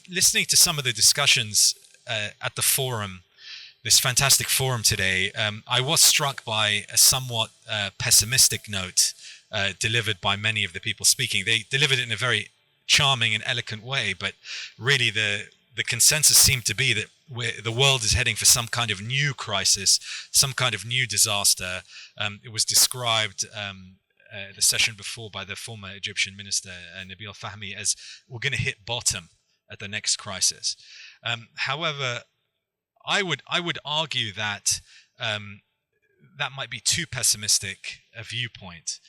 Listening to some of the discussions at the forum, this fantastic forum today, I was struck by a somewhat pessimistic note delivered by many of the people speaking. They delivered it in a very charming and eloquent way, but really the consensus seemed to be that the world is heading for some kind of new crisis, some kind of new disaster. It was described the session before by the former Egyptian minister Nabil Fahmy as we're going to hit bottom at the next crisis. However, I would argue that that might be too pessimistic a viewpoint,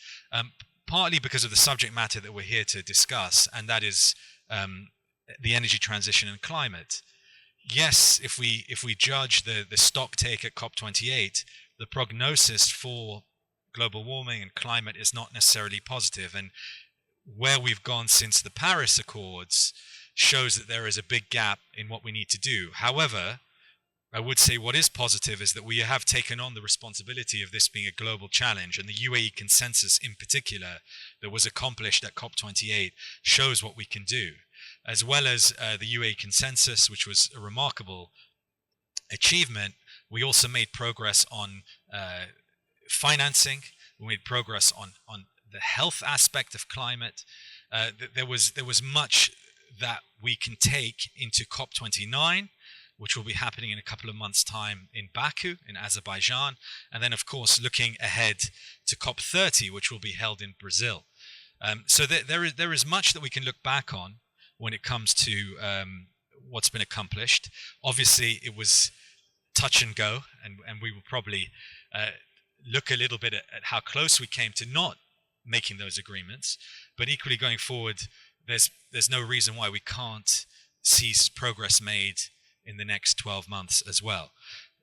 partly because of the subject matter that we're here to discuss, and that is the energy transition and climate. Yes, if we judge the stock take at COP28, the prognosis for global warming and climate is not necessarily positive, and where we've gone since the Paris Accords shows that there is a big gap in what we need to do. However, I would say what is positive is that we have taken on the responsibility of this being a global challenge, and the UAE consensus in particular that was accomplished at COP28 shows what we can do, as well as the UAE consensus, which was a remarkable achievement. We also made progress on financing. We made progress on the health aspect of climate. There was much that we can take into COP29, which will be happening in a couple of months' time in Baku, in Azerbaijan, and then, of course, looking ahead to COP30, which will be held in Brazil. So there is much that we can look back on when it comes to what's been accomplished. Obviously, it was touch and go, and we will probably look a little bit at how close we came to not making those agreements. But equally, going forward, there's no reason why we can't see progress made in the next 12 months as well.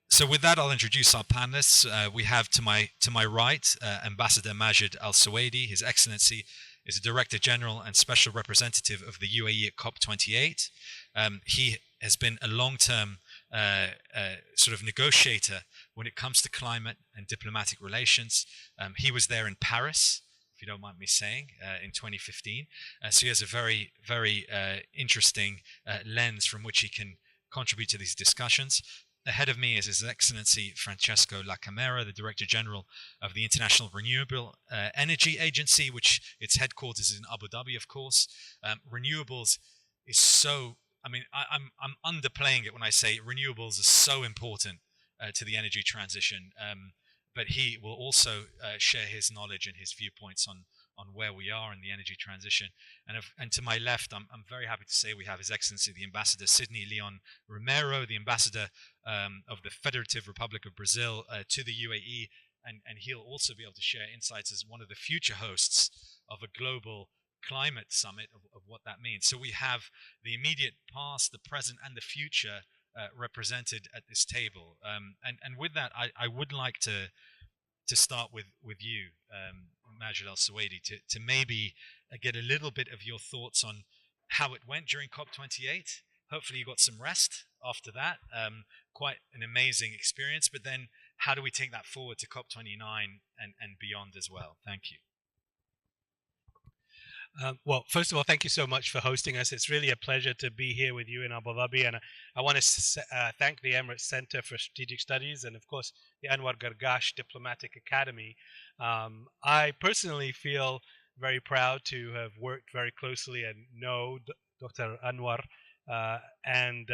So with that, I'll introduce our panelists. We have to my right, Ambassador Majid Al-Suwaidi. His Excellency is a Director General and Special Representative of the UAE at COP28. He has been a long-term sort of negotiator when it comes to climate and diplomatic relations. He was there in Paris, if you don't mind me saying, in 2015. So he has a very, very interesting lens from which he can contribute to these discussions. Ahead of me is His Excellency Francesco La Camera, the Director General of the International Renewable Energy Agency, which its headquarters is in Abu Dhabi, of course. Renewables is so, I mean, I'm underplaying it when I say renewables are so important to the energy transition, but he will also share his knowledge and his viewpoints on where we are in the energy transition. And to my left, I'm very happy to say we have His Excellency the Ambassador Sidney Romeiro, the Ambassador of the Federative Republic of Brazil to the UAE, and he'll also be able to share insights as one of the future hosts of a global climate summit of what that means. So we have the immediate past, the present, and the future represented at this table. And with that, I would like to start with you, Majid Al-Suwaidi, to maybe get a little bit of your thoughts on how it went during COP28. Hopefully you got some rest after that. Quite an amazing experience, but then how do we take that forward to COP29 and beyond as well? Thank you. Well, first of all, thank you so much for hosting us. It's really a pleasure to be here with you in Abu Dhabi, and I want to thank the Emirates Center for Strategic Studies and, of course, the Anwar Gargash Diplomatic Academy. I personally feel very proud to have worked very closely and know Dr. Anwar, and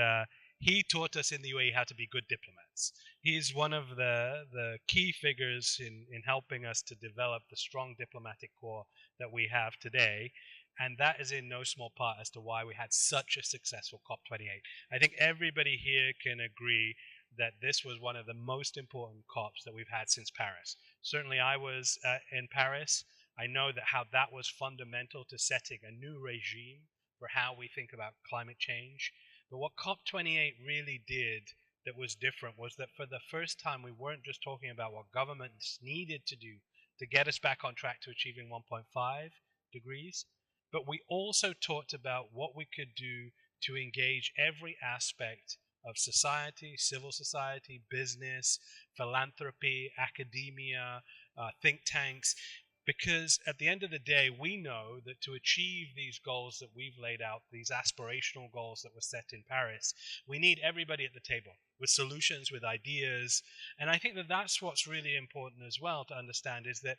he taught us in the UAE how to be good diplomats. He's one of the key figures in helping us to develop the strong diplomatic corps that we have today, and that is in no small part as to why we had such a successful COP28. I think everybody here can agree that this was one of the most important COPs that we've had since Paris. Certainly I was in Paris. I know that how that was fundamental to setting a new regime for how we think about climate change. But what COP28 really did that was different was that for the first time we weren't just talking about what governments needed to do to get us back on track to achieving 1.5 degrees, but we also talked about what we could do to engage every aspect of society, civil society, business, philanthropy, academia, think tanks, Because at the end of the day, we know that to achieve these goals that we've laid out, these aspirational goals that were set in Paris, we need everybody at the table with solutions, with ideas. And I think that that's what's really important as well to understand, is that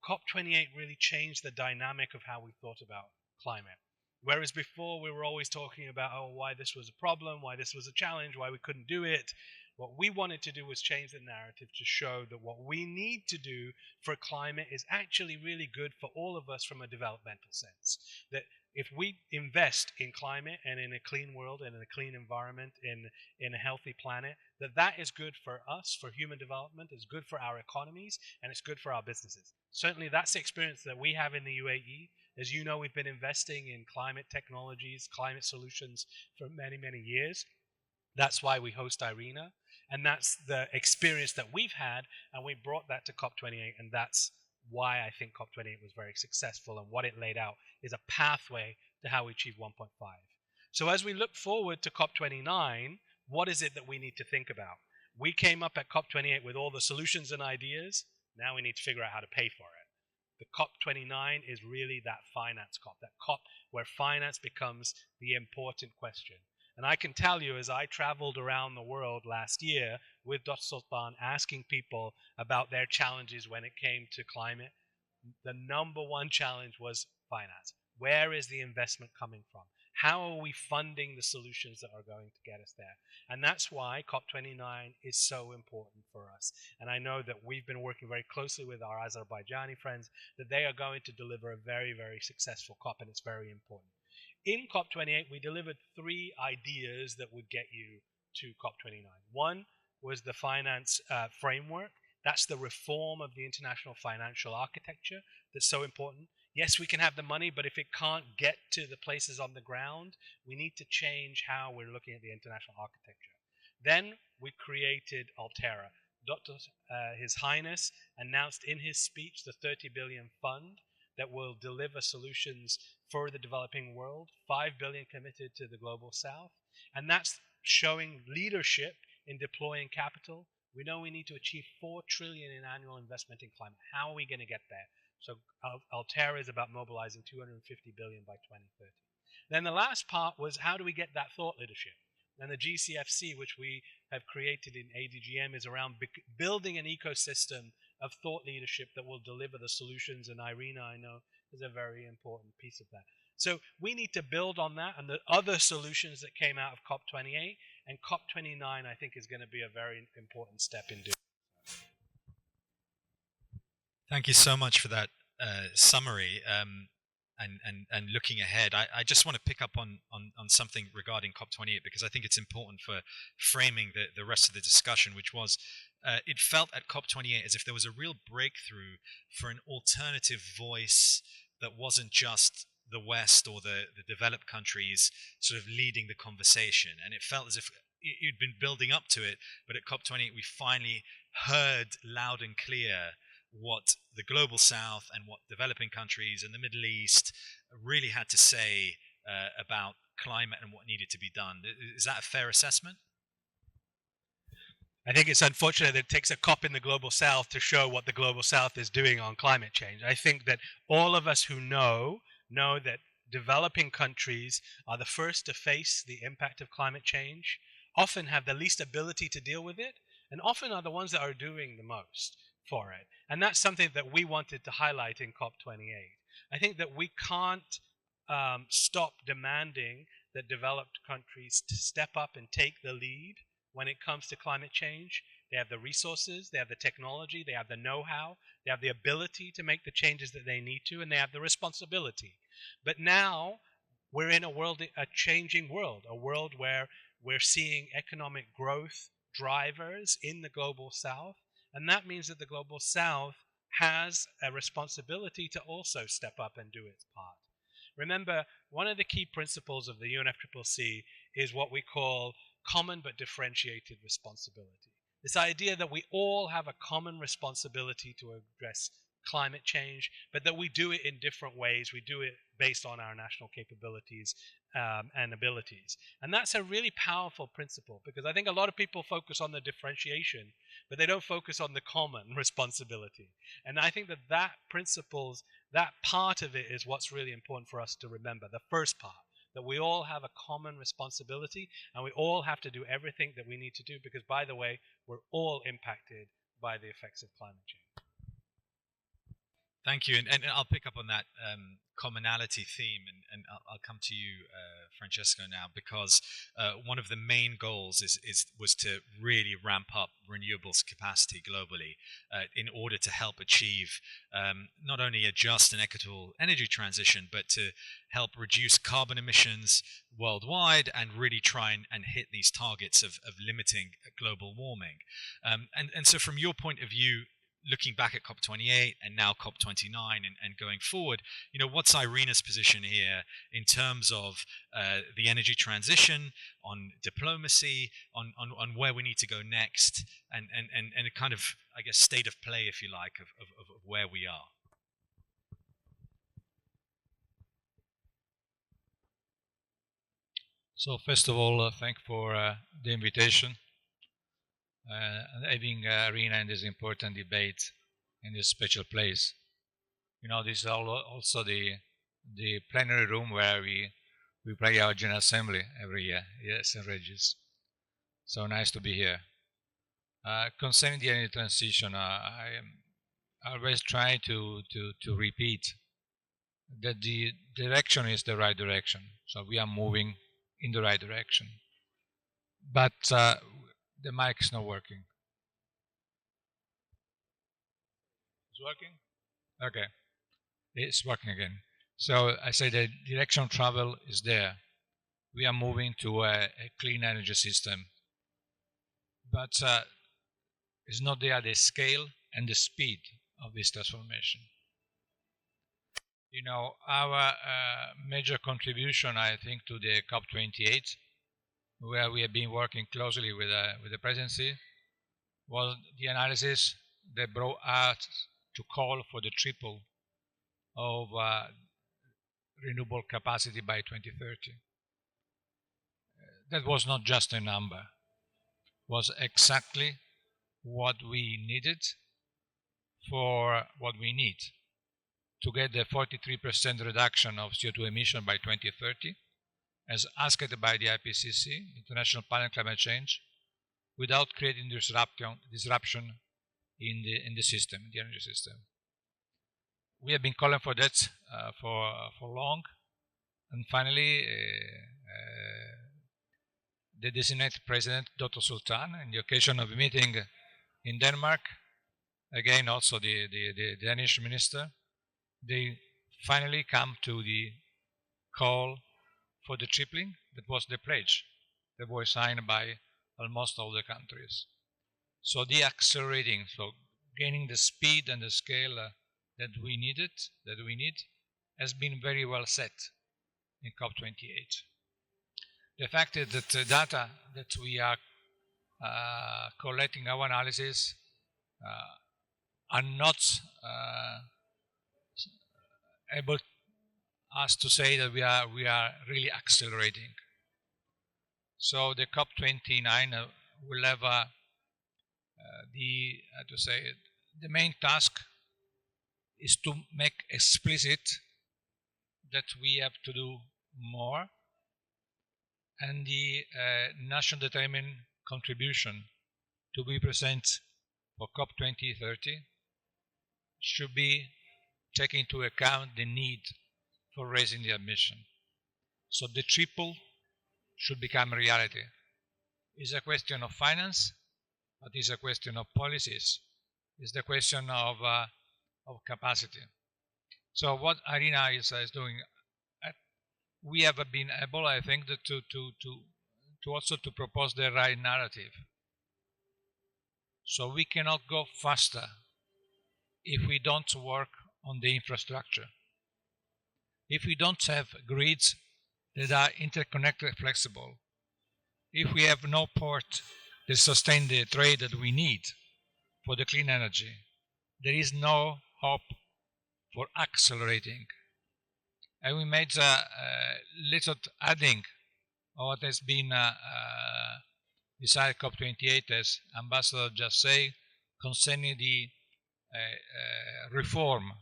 COP28 really changed the dynamic of how we thought about climate. Whereas before we were always talking about, oh, why this was a problem, why this was a challenge, why we couldn't do it. What we wanted to do was change the narrative to show that what we need to do for climate is actually really good for all of us from a developmental sense. That if we invest in climate and in a clean world and in a clean environment, in a healthy planet, that is good for us, for human development, it's good for our economies, and it's good for our businesses. Certainly that's the experience that we have in the UAE. As you know, we've been investing in climate technologies, climate solutions for many, many years. That's why we host IRENA, and that's the experience that we've had, and we brought that to COP28, and that's why I think COP28 was very successful, and what it laid out is a pathway to how we achieve 1.5. So as we look forward to COP29, what is it that we need to think about? We came up at COP28 with all the solutions and ideas. Now we need to figure out how to pay for it. The COP29 is really that finance COP, that COP where finance becomes the important question. And I can tell you, as I traveled around the world last year with Dr. Sultan, asking people about their challenges when it came to climate, the number one challenge was finance. Where is the investment coming from? How are we funding the solutions that are going to get us there? And that's why COP29 is so important for us. And I know that we've been working very closely with our Azerbaijani friends, that they are going to deliver a very, very successful COP, and it's very important. In COP28, we delivered 3 ideas that would get you to COP29. One was the finance framework. That's the reform of the international financial architecture that's so important. Yes, we can have the money, but if it can't get to the places on the ground, we need to change how we're looking at the international architecture. Then we created Altera. His Highness announced in his speech the 30 billion fund that will deliver solutions for the developing world, 5 billion committed to the global south, and that's showing leadership in deploying capital. We know we need to achieve 4 trillion in annual investment in climate. How are we going to get there? So Altera is about mobilizing 250 billion by 2030. Then the last part was, how do we get that thought leadership? And the GCFC, which we have created in ADGM, is around building an ecosystem of thought leadership that will deliver the solutions, and IRENA, I know, is a very important piece of that. So we need to build on that and the other solutions that came out of COP28, and COP29, I think, is going to be a very important step in doing. Thank you so much for that summary. And looking ahead, I just want to pick up on something regarding COP28, because I think it's important for framing the rest of the discussion, which was it felt at COP28 as if there was a real breakthrough for an alternative voice that wasn't just the West or the developed countries sort of leading the conversation. And it felt as if you'd been building up to it, but at COP28 we finally heard loud and clear what the global south and what developing countries and the Middle East really had to say about climate and what needed to be done. Is that a fair assessment? I think it's unfortunate that it takes a COP in the global south to show what the global south is doing on climate change. I think that all of us who know that developing countries are the first to face the impact of climate change, often have the least ability to deal with it, and often are the ones that are doing the most for it. And that's something that we wanted to highlight in COP28. I think that we can't stop demanding that developed countries to step up and take the lead when it comes to climate change. They have the resources, they have the technology, they have the know-how, they have the ability to make the changes that they need to, and they have the responsibility. But now we're in a changing world, a world where we're seeing economic growth drivers in the global south, and that means that the global south has a responsibility to also step up and do its part. Remember, one of the key principles of the UNFCCC is what we call common but differentiated responsibility. This idea that we all have a common responsibility to address climate change, but that we do it in different ways. We do it based on our national capabilities and abilities. And that's a really powerful principle, because I think a lot of people focus on the differentiation, but they don't focus on the common responsibility. And I think that that part of it is what's really important for us to remember. The first part, that we all have a common responsibility, and we all have to do everything that we need to do, because, by the way, we're all impacted by the effects of climate change. Thank you, and I'll pick up on that commonality theme, and I'll come to you, Francesco, now, because one of the main goals was to really ramp up renewables capacity globally in order to help achieve not only a just and equitable energy transition, but to help reduce carbon emissions worldwide and really try and hit these targets of limiting global warming. And so from your point of view, looking back at COP28 and now COP29 and going forward, what's IRENA's position here in terms of the energy transition, on diplomacy, on where we need to go next, and a kind of, I guess, state of play, if you like, of where we are? So first of all, thank for the invitation. Having IRENA in this important debate in this special place. This is also the plenary room where we play our General Assembly every year, yes, in Regis. So nice to be here. Concerning the energy transition, I always try to repeat that the direction is the right direction. So we are moving in the right direction. But the mic is not working. It's working? Okay. It's working again. So I say the direction of travel is there. We are moving to a clean energy system. But it's not there the scale and the speed of this transformation. Our major contribution, I think, to the COP28, where we have been working closely with the Presidency, was the analysis that brought us to call for the triple of renewable capacity by 2030. That was not just a number, was exactly what we needed for what we need to get the 43% reduction of CO2 emission by 2030, as asked by the IPCC, International Panel on Climate Change, without creating disruption in the system, the energy system. We have been calling for that for long, and finally, the designated president, Dr. Sultan, on the occasion of a meeting in Denmark, again also the Danish minister, they finally come to the call for the tripling. That was the pledge that was signed by almost all the countries. So the accelerating, so gaining the speed and the scale that we need, has been very well set in COP28. The fact is that the data that we are collecting, our analysis, are not able us to say that we are really accelerating. So the COP29 will have the main task is to make explicit that we have to do more, and the national determined contribution to be present for COP 2030 should be taking into account the need for raising the ambition. So the triple should become a reality. It's a question of finance, but it's a question of policies. It's the question of capacity. So what IRENA is doing, we have been able, I think, to also to propose the right narrative. So we cannot go faster if we don't work on the infrastructure. If we don't have grids that are interconnected and flexible, if we have no port that sustain the trade that we need for the clean energy, there is no hope for accelerating. And we made a little adding of what has been decided COP28, as Ambassador just said, concerning the reform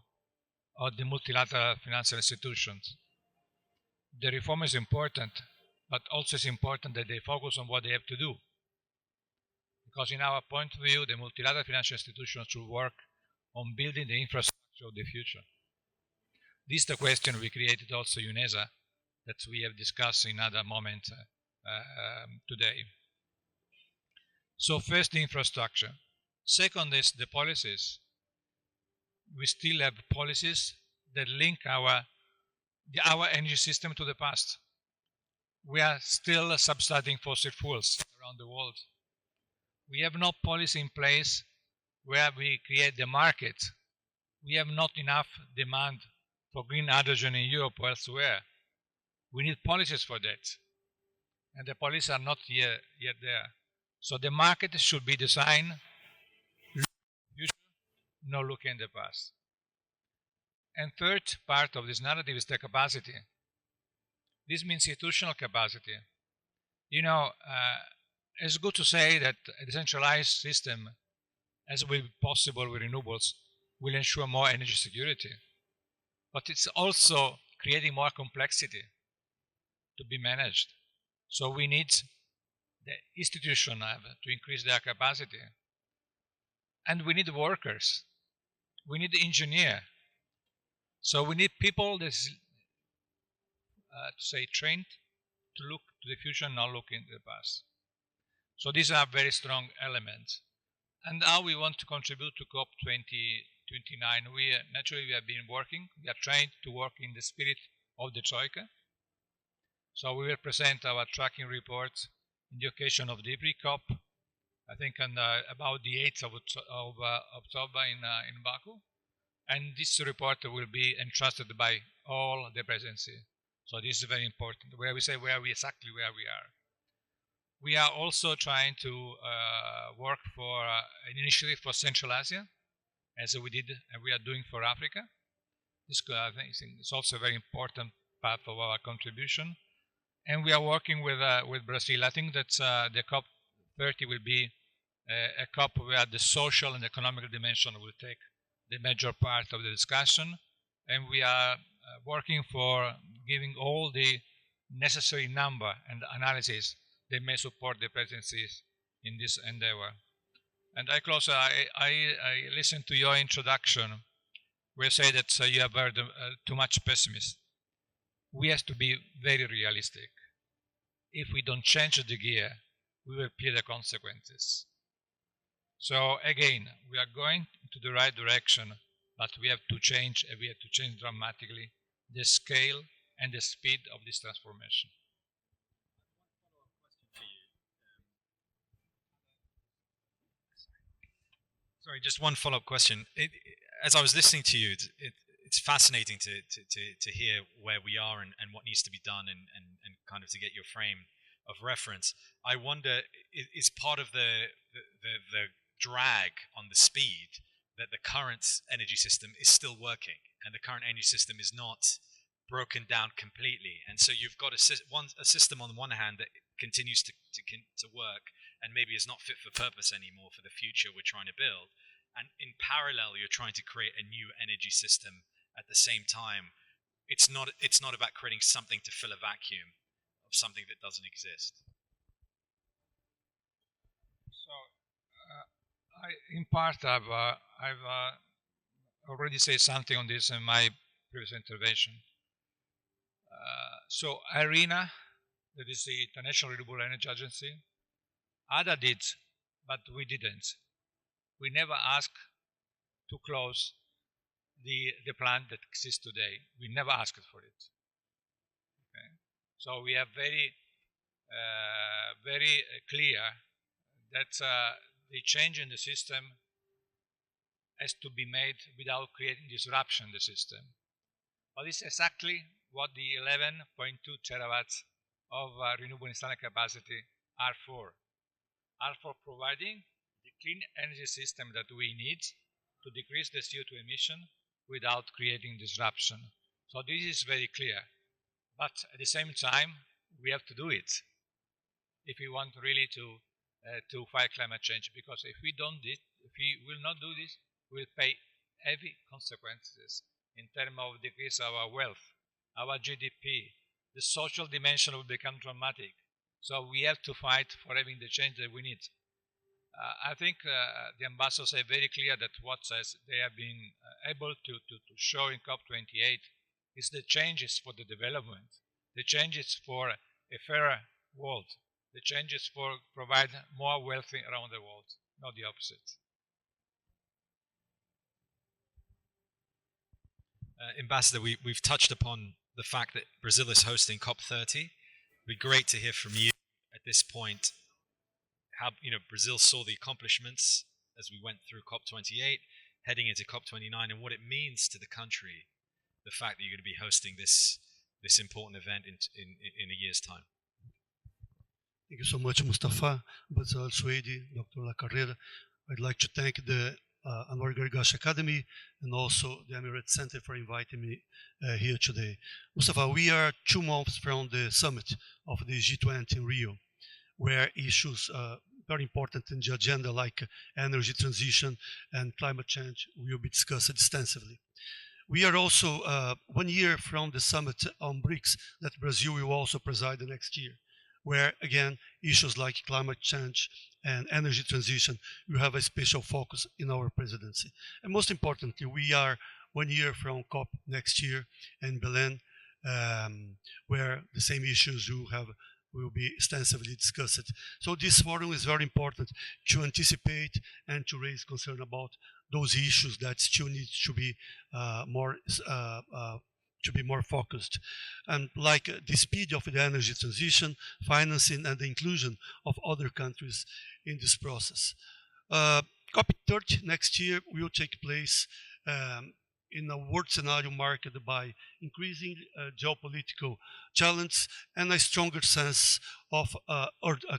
of the multilateral financial institutions. The reform is important, but also it's important that they focus on what they have to do. Because in our point of view, the multilateral financial institutions should work on building the infrastructure of the future. This is the question we created also UNESA that we have discussed in other moments today. So first, the infrastructure. Second is the policies. We still have policies that link our energy system to the past. We are still substituting fossil fuels around the world. We have no policy in place where we create the market. We have not enough demand for green hydrogen in Europe or elsewhere. We need policies for that. And the policies are not yet there. So the market should be designed future, not looking in the past. And third part of this narrative is the capacity. This means institutional capacity. You know, it's good to say that a decentralized system, as will be possible with renewables, will ensure more energy security. But it's also creating more complexity to be managed. So we need the institution to increase their capacity. And we need workers. We need engineers. So we need people that trained to look to the future, not look in the past. So these are very strong elements. And how we want to contribute to COP 2029, we have been working. We are trying to work in the spirit of the Troika. So we will present our tracking report in the occasion of the pre-COP, I think on about the 8th of October in Baku. And this report will be entrusted by all the presidency. So this is very important, where we say exactly where we are. We are also trying to work for an initiative for Central Asia, as we did and we are doing for Africa. This I think is also a very important part of our contribution. And we are working with Brazil. I think that the COP30 will be a COP where the social and economic dimension will take the major part of the discussion. And we are working for giving all the necessary number and analysis that may support the presidencies in this endeavor. And I close, I listened to your introduction where you say that you have heard too much pessimist. We have to be very realistic. If we don't change the gear, we will pay the consequences. So again, we are going to the right direction, but we have to change, and we have to change dramatically the scale and the speed of this transformation. Sorry, just one follow-up question. As I was listening to you, it's fascinating to hear where we are and what needs to be done and kind of to get your frame of reference. I wonder, is part of the drag on the speed that the current energy system is still working and the current energy system is not broken down completely, and so you've got a system on the one hand that continues to work and maybe is not fit for purpose anymore for the future we're trying to build, and in parallel you're trying to create a new energy system at the same time. It's not about creating something to fill a vacuum of something that doesn't exist. So in part I've already said something on this in my previous intervention. So IRENA, that is the International Renewable Energy Agency, ADA did, but we didn't. We never asked to close the plant that exists today. We never asked for it. Okay? So we are very clear that the change in the system has to be made without creating disruption in the system. But this is exactly what the 11.2 terawatts of renewable installed capacity are for providing the clean energy system that we need to decrease the CO2 emission without creating disruption. So this is very clear. But at the same time, we have to do it if we want really to fight climate change. Because if we will not do this, we'll pay heavy consequences in terms of decrease of our wealth, our GDP. The social dimension will become dramatic. So we have to fight for having the change that we need. I think the ambassadors are very clear that what they have been able to show in COP28 is the changes for the development, the changes for a fairer world, the changes for provide more wealth around the world, not the opposite. Ambassador, we've touched upon the fact that Brazil is hosting COP30. It'd be great to hear from you at this point how Brazil saw the accomplishments as we went through COP28, heading into COP29, and what it means to the country, the fact that you're going to be hosting this important event in a year's time. Thank you so much, Mustafa, Ambassador Al-Suwaidi, Dr. La Camera. I'd like to thank the Anwar Gargash Academy and also the Emirates Center for inviting me here today. Mustafa, we are 2 months from the summit of the G20 in Rio, where issues very important in the agenda like energy transition and climate change will be discussed extensively. We are also 1 year from the summit on BRICS that Brazil will also preside the next year, where again issues like climate change and energy transition will have a special focus in our presidency. And most importantly, we are 1 year from COP next year in Berlin, where the same issues will be extensively discussed. So this forum is very important to anticipate and to raise concern about those issues that still need to be more focused, and like the speed of the energy transition, financing, and the inclusion of other countries in this process. COP30 next year will take place in a world scenario marked by increasing geopolitical challenge and a stronger sense of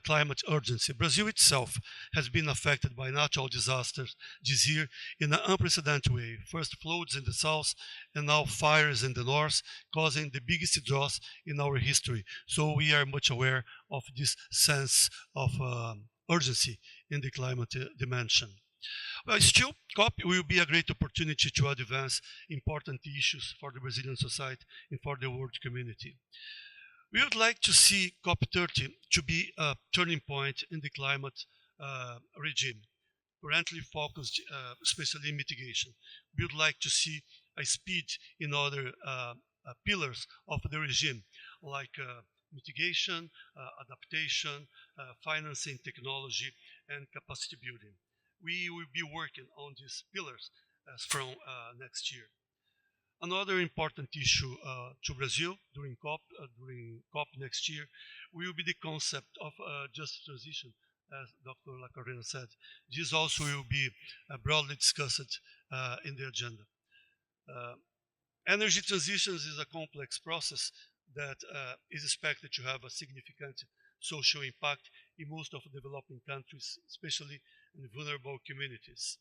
climate urgency. Brazil itself has been affected by natural disasters this year in an unprecedented way. First floods in the south and now fires in the north, causing the biggest droughts in our history. So we are much aware of this sense of urgency in the climate dimension. Still, COP will be a great opportunity to advance important issues for the Brazilian society and for the world community. We would like to see COP30 to be a turning point in the climate regime, currently focused especially in mitigation. We would like to see a speed in other pillars of the regime, like mitigation, adaptation, financing, technology, and capacity building. We will be working on these pillars from next year. Another important issue to Brazil during COP next year will be the concept of just transition, as Dr. La Camera said. This also will be broadly discussed in the agenda. Energy transitions is a complex process that is expected to have a significant social impact in most of the developing countries, especially in vulnerable communities.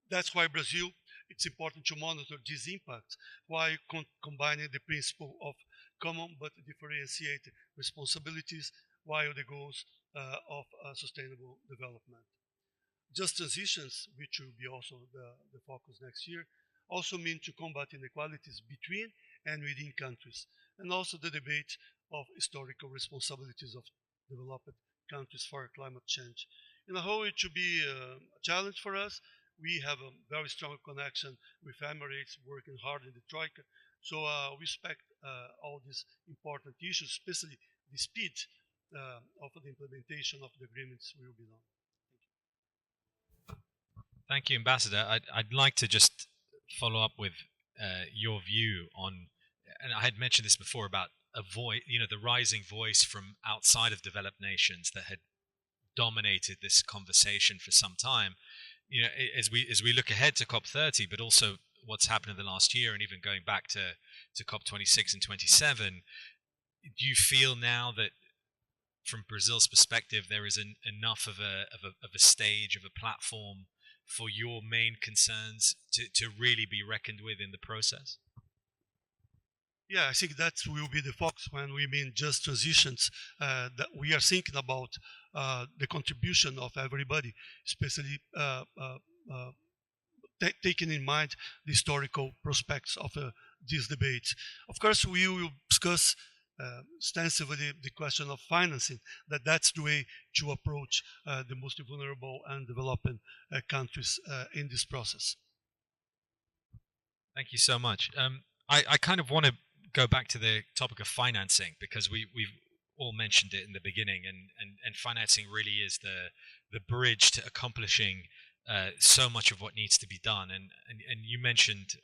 That's why Brazil, it's important to monitor this impact while combining the principle of common but differentiated responsibilities while the goals of sustainable development. Just transitions, which will be also the focus next year, also mean to combat inequalities between and within countries, and also the debate of historical responsibilities of developed countries for climate change. In a whole, it should be a challenge for us. We have a very strong connection with Emirates, working hard in the Troika. So we expect all these important issues, especially the speed of the implementation of the agreements will be done. Thank you, Ambassador. I'd like to just follow up with your view on, and I had mentioned this before about a voice, the rising voice from outside of developed nations that had dominated this conversation for some time. As we look ahead to COP30, but also what's happened in the last year, and even going back to COP26 and 27, do you feel now that, from Brazil's perspective, there is enough of a stage, of a platform for your main concerns to really be reckoned with in the process? Yeah, I think that will be the focus when we mean just transitions, that we are thinking about the contribution of everybody, especially taking in mind the historical prospects of these debates. Of course, we will discuss extensively the question of financing, that's the way to approach the most vulnerable and developing countries in this process. Thank you so much. I kind of want to go back to the topic of financing, because we've all mentioned it in the beginning, and financing really is the bridge to accomplishing so much of what needs to be done. And you mentioned,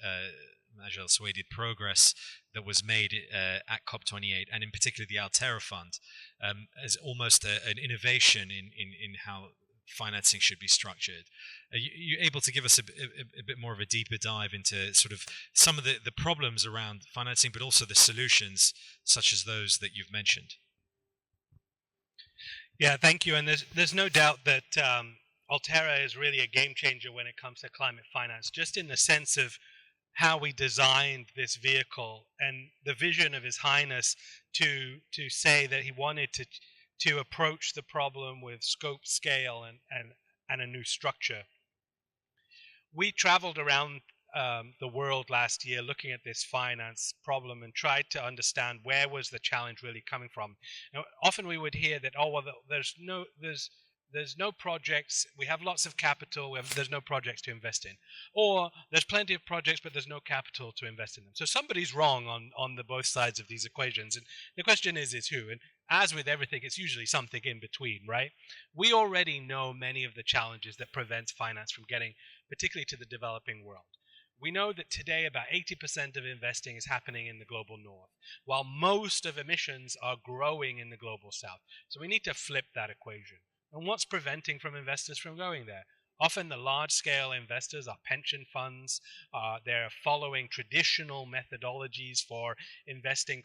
Majid, Al-Suwaidi, progress that was made at COP28, and in particular the Altera Fund, as almost an innovation in how financing should be structured. Are you able to give us a bit more of a deeper dive into sort of some of the problems around financing, but also the solutions such as those that you've mentioned? Yeah, thank you. And there's no doubt that Altera is really a game changer when it comes to climate finance, just in the sense of how we designed this vehicle and the vision of His Highness to say that he wanted to approach the problem with scope, scale, and a new structure. We traveled around the world last year looking at this finance problem and tried to understand where was the challenge really coming from. Now, often we would hear that, oh, well, there's no projects, we have lots of capital, there's no projects to invest in. Or there's plenty of projects, but there's no capital to invest in them. So somebody's wrong on the both sides of these equations. And the question is who? And as with everything, it's usually something in between, right? We already know many of the challenges that prevents finance from getting, particularly to the developing world. We know that today about 80% of investing is happening in the global north, while most of emissions are growing in the global south. So we need to flip that equation. And what's preventing from investors from going there? Often the large-scale investors are pension funds. They're following traditional methodologies for investing,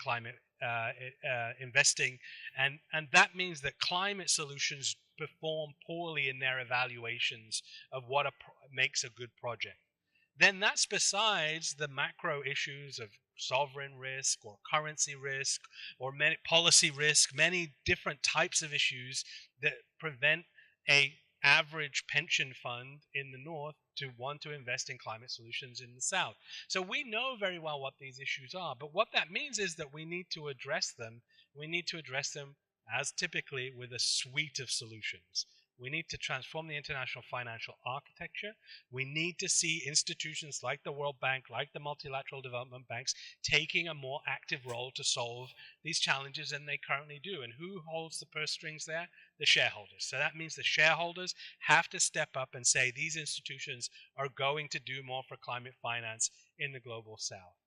investing, and that means that climate solutions perform poorly in their evaluations of what makes a good project. Then that's besides the macro issues of sovereign risk or currency risk or policy risk, many different types of issues that prevent a average pension fund in the north to want to invest in climate solutions in the south. So we know very well what these issues are, but what that means is that we need to address them. We need to address them as typically with a suite of solutions. We need to transform the international financial architecture. We need to see institutions like the World Bank, like the multilateral development banks, taking a more active role to solve these challenges than they currently do. And who holds the purse strings there? The shareholders. So that means the shareholders have to step up and say these institutions are going to do more for climate finance in the global south.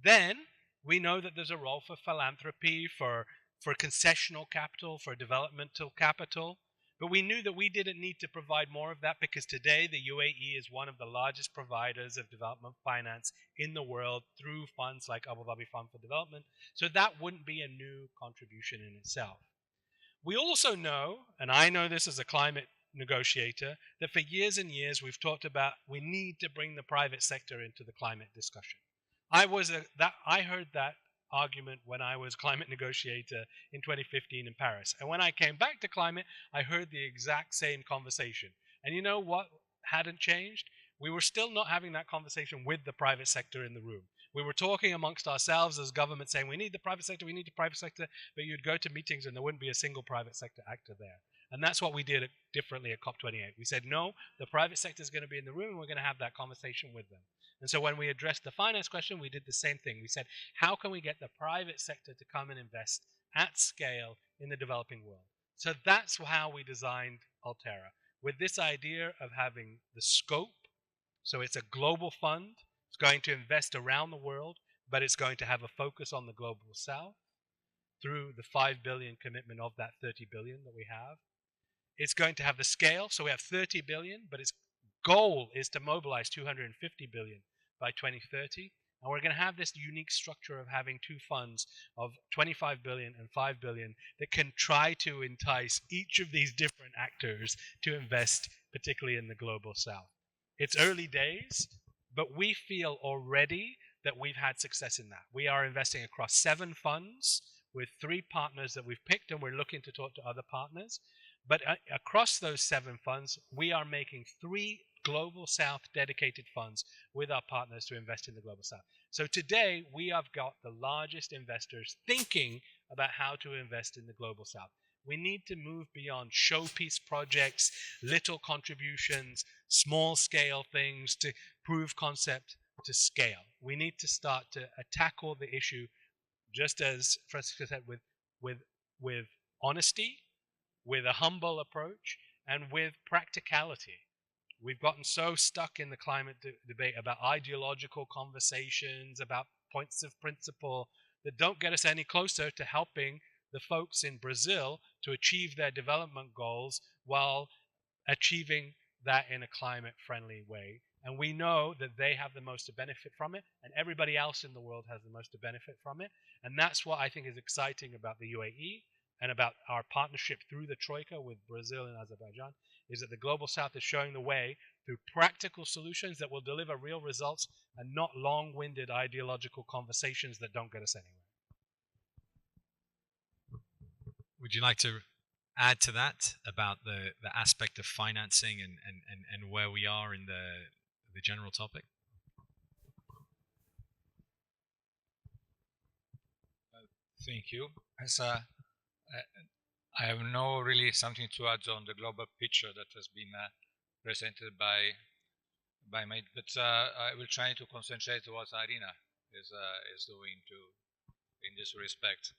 Then we know that there's a role for philanthropy, for concessional capital, for developmental capital. But we knew that we didn't need to provide more of that because today the UAE is one of the largest providers of development finance in the world through funds like Abu Dhabi Fund for Development. So that wouldn't be a new contribution in itself. We also know, and I know this as a climate negotiator, that for years and years we've talked about we need to bring the private sector into the climate discussion. I heard that argument when I was climate negotiator in 2015 in Paris. And when I came back to climate, I heard the exact same conversation. And you know what hadn't changed? We were still not having that conversation with the private sector in the room. We were talking amongst ourselves as government saying, we need the private sector, we need the private sector, but you'd go to meetings and there wouldn't be a single private sector actor there. And that's what we did differently at COP28. We said, no, the private sector is going to be in the room and we're going to have that conversation with them. And so when we addressed the finance question, we did the same thing. We said, how can we get the private sector to come and invest at scale in the developing world? So that's how we designed Altera, with this idea of having the scope. So it's a global fund. It's going to invest around the world, but it's going to have a focus on the global south through the 5 billion commitment of that 30 billion that we have. It's going to have the scale. So we have 30 billion, but its goal is to mobilize 250 billion by 2030. And we're going to have this unique structure of having two funds of 25 billion and 5 billion that can try to entice each of these different actors to invest, particularly in the global south. It's early days, but we feel already that we've had success in that. We are investing across 7 funds with 3 partners that we've picked, and we're looking to talk to other partners. But across those 7 funds, we are making 3 Global South dedicated funds with our partners to invest in the Global South. So today, we have got the largest investors thinking about how to invest in the Global South. We need to move beyond showpiece projects, little contributions, small scale things to prove concept to scale. We need to start to tackle the issue, just as Francesco said, with honesty, with a humble approach, and with practicality. We've gotten so stuck in the climate debate about ideological conversations, about points of principle that don't get us any closer to helping the folks in Brazil to achieve their development goals while achieving that in a climate-friendly way. And we know that they have the most to benefit from it, and everybody else in the world has the most to benefit from it. And that's what I think is exciting about the UAE and about our partnership through the Troika with Brazil and Azerbaijan, is that the Global South is showing the way through practical solutions that will deliver real results and not long-winded ideological conversations that don't get us anywhere. Would you like to add to that about the aspect of financing and where we are in the general topic? Thank you. As I have no really something to add on the global picture that has been presented by Majid, but I will try to concentrate what IRENA is doing in this respect.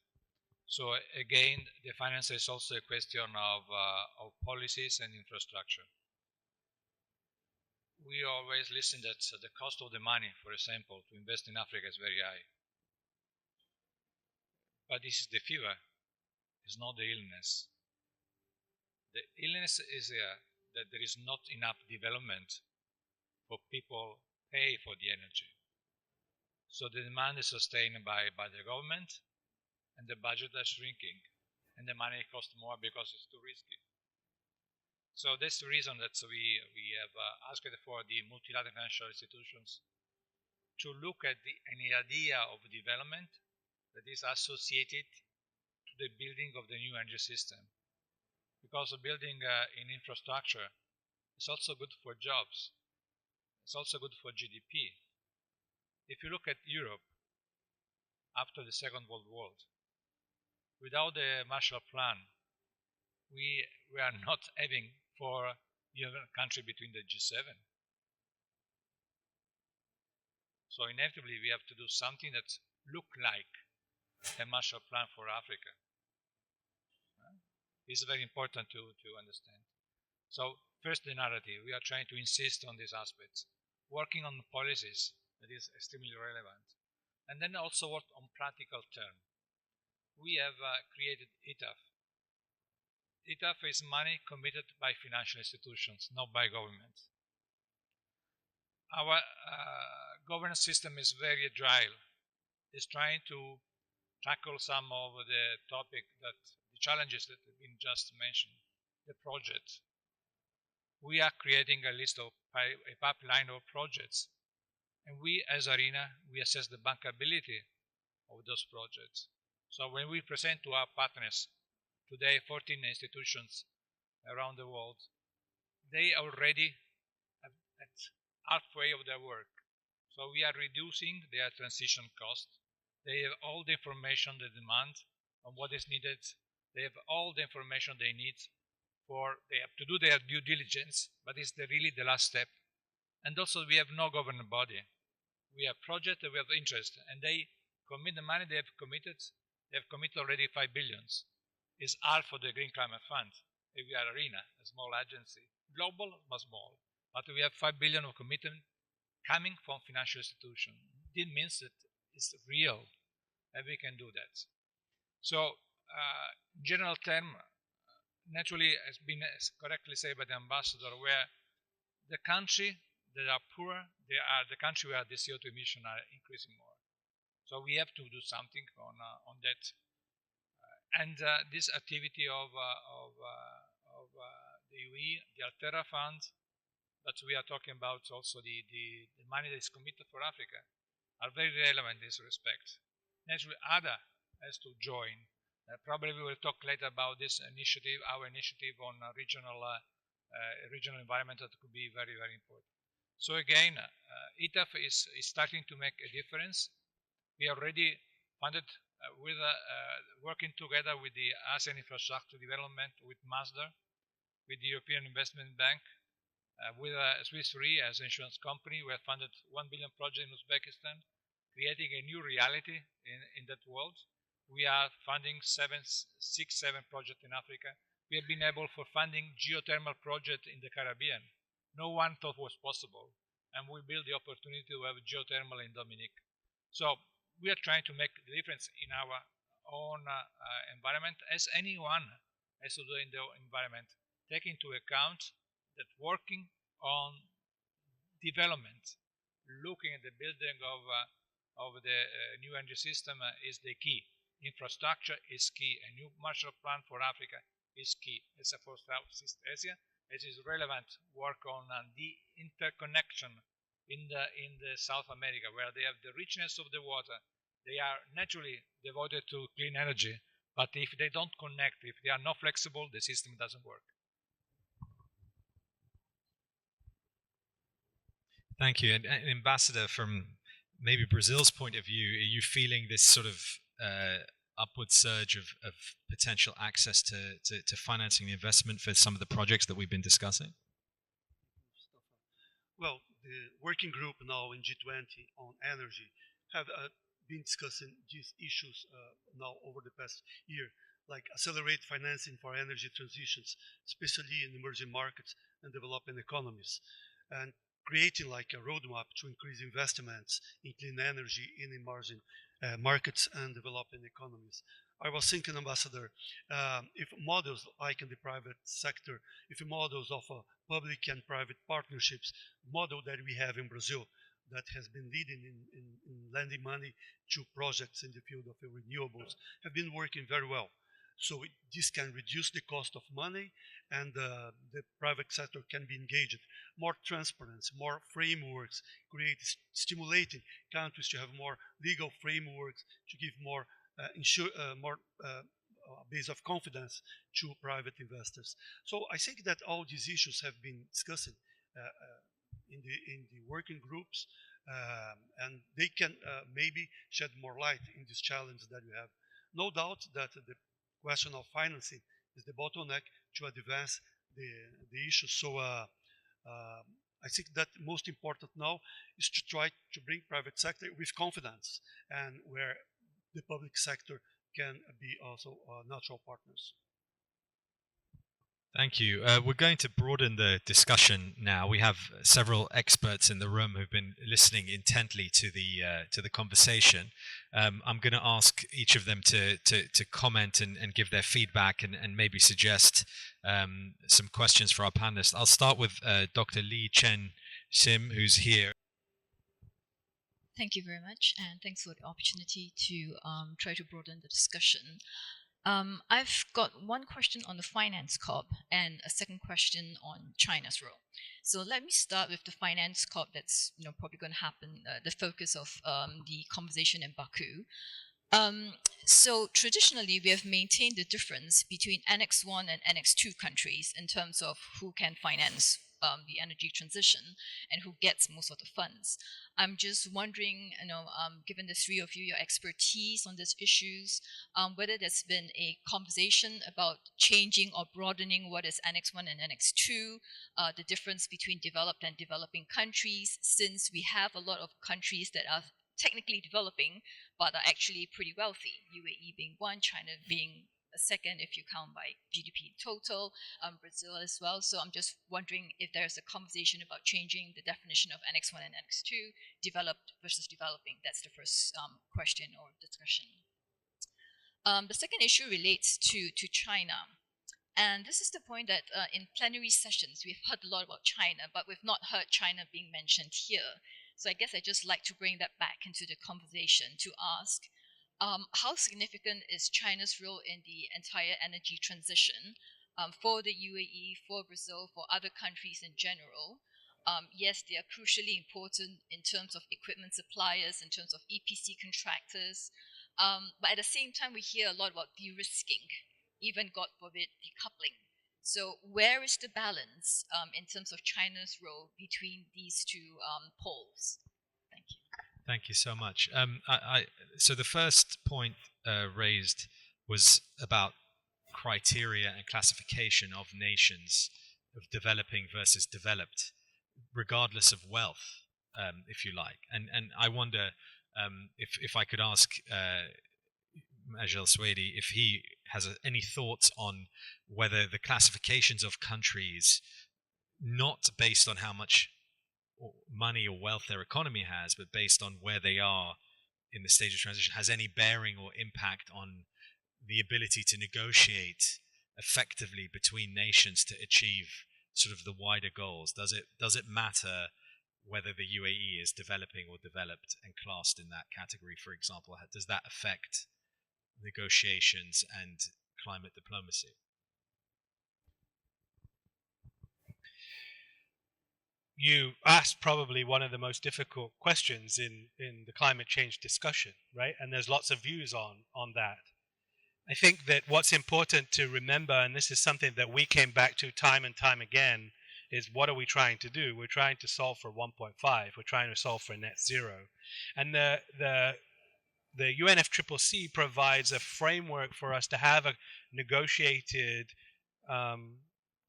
So again, the finance is also a question of policies and infrastructure. We always listen that the cost of the money, for example, to invest in Africa is very high. But this is the fever, it's not the illness. The illness is that there is not enough development for people pay for the energy. So the demand is sustained by the government, and the budget is shrinking, and the money costs more because it's too risky. So that's the reason that we have asked for the multilateral financial institutions to look at any idea of development that is associated to the building of the new energy system. Because building in infrastructure is also good for jobs. It's also good for GDP. If you look at Europe after the Second World War, without the Marshall Plan, we are not having for the country between the G7. So inevitably we have to do something that look like a Marshall Plan for Africa. It's very important to understand. So first, the narrative. We are trying to insist on these aspects, working on policies that is extremely relevant, and then also work on practical terms. We have created ITAF. ITAF is money committed by financial institutions, not by governments. Our governance system is very agile. It's trying to tackle some of the challenges that have been just mentioned, the project. We are creating a list of a pipeline of projects, and we as IRENA, we assess the bankability of those projects. So when we present to our partners today, 14 institutions around the world, they already have at halfway of their work. So we are reducing their transition cost. They have all the information they demand on what is needed. They have all the information they need they have to do their due diligence, but it's really the last step. And also we have no governing body. We have projects that we have interest, and they commit the money they have committed. They have committed already 5 billion. It's half for the Green Climate Fund. If we are IRENA, a small agency, global but small, but we have 5 billion of commitment coming from financial institutions. This means that it's real, and we can do that. So, in general term, naturally, has been correctly said by the ambassador, where the country that are poor, they are the country where the CO2 emissions are increasing more. So we have to do something on that. And this activity of the UAE, the Altera Fund, but we are talking about also the money that is committed for Africa, are very relevant in this respect. Naturally, other has to join. Probably we will talk later about this initiative, our initiative on regional environment that could be very, very important. So again, ITAF is starting to make a difference. We already funded with working together with the ASEAN Infrastructure Development, with MASDR, with the European Investment Bank, with Swiss Re as an insurance company. We have funded 1 billion project in Uzbekistan, creating a new reality in that world. We are funding 7 projects in Africa. We have been able for funding geothermal project in the Caribbean. No one thought was possible, and we build the opportunity to have geothermal in Dominique. So we are trying to make the difference in our own environment, as anyone has to do in the environment, taking into account that working on development, looking at the building of the new energy system is the key. Infrastructure is key. A new Marshall Plan for Africa is key. It's for Southeast Asia. It is relevant work on the interconnection in the South America, where they have the richness of the water. They are naturally devoted to clean energy, but if they don't connect, if they are not flexible, the system doesn't work. Thank you. And Ambassador, from maybe Brazil's point of view, are you feeling this sort of upward surge of potential access to financing the investment for some of the projects that we've been discussing? Well, the working group now in G20 on energy have been discussing these issues now over the past year, like accelerate financing for energy transitions, especially in emerging markets and developing economies, and creating like a roadmap to increase investments in clean energy in emerging markets and developing economies. I was thinking, Ambassador, if models like in the private sector, if models of public and private partnerships, model that we have in Brazil that has been leading in lending money to projects in the field of renewables, have been working very well. So this can reduce the cost of money, and the private sector can be engaged. More transparency, more frameworks, stimulating countries to have more legal frameworks to give more base of confidence to private investors. So I think that all these issues have been discussed in the working groups, and they can maybe shed more light in this challenge that we have. No doubt that the question of financing is the bottleneck to advance the issue. So I think that most important now is to try to bring private sector with confidence, and where the public sector can be also natural partners. Thank you. We're going to broaden the discussion now. We have several experts in the room who've been listening intently to the conversation. I'm going to ask each of them to comment and give their feedback and maybe suggest some questions for our panelists. I'll start with Dr. Lee Chen Sim, who's here. Thank you very much, and thanks for the opportunity to try to broaden the discussion. I've got one question on the Finance Corp and a second question on China's role. So let me start with the Finance Corp. That's probably going to happen, the focus of the conversation in Baku. So traditionally, we have maintained the difference between Annex 1 and Annex 2 countries in terms of who can finance the energy transition and who gets most of the funds. I'm just wondering, given the three of you, your expertise on these issues, whether there's been a conversation about changing or broadening what is Annex 1 and Annex 2, the difference between developed and developing countries, since we have a lot of countries that are technically developing but are actually pretty wealthy, UAE being one, China being a second if you count by GDP total, Brazil as well. So I'm just wondering if there's a conversation about changing the definition of Annex 1 and Annex 2, developed versus developing. That's the first question or discussion. The second issue relates to China. And this is the point that in plenary sessions, we've heard a lot about China, but we've not heard China being mentioned here. So I guess I'd just like to bring that back into the conversation to ask, how significant is China's role in the entire energy transition for the UAE, for Brazil, for other countries in general? Yes, they are crucially important in terms of equipment suppliers, in terms of EPC contractors. But at the same time, we hear a lot about de-risking, even, God forbid, decoupling. So where is the balance in terms of China's role between these two poles? Thank you. Thank you so much. So the first point raised was about criteria and classification of nations, of developing versus developed, regardless of wealth, if you like. And I wonder if I could ask Majid Al-Suwaidi if he has any thoughts on whether the classifications of countries, not based on how much money or wealth their economy has, but based on where they are in the stage of transition, has any bearing or impact on the ability to negotiate effectively between nations to achieve sort of the wider goals? Does it matter whether the UAE is developing or developed and classed in that category, for example? Does that affect negotiations and climate diplomacy? You asked probably one of the most difficult questions in the climate change discussion, right? And there's lots of views on that. I think that what's important to remember, and this is something that we came back to time and time again, is what are we trying to do? We're trying to solve for 1.5. We're trying to solve for net zero. And the UNFCCC provides a framework for us to have a negotiated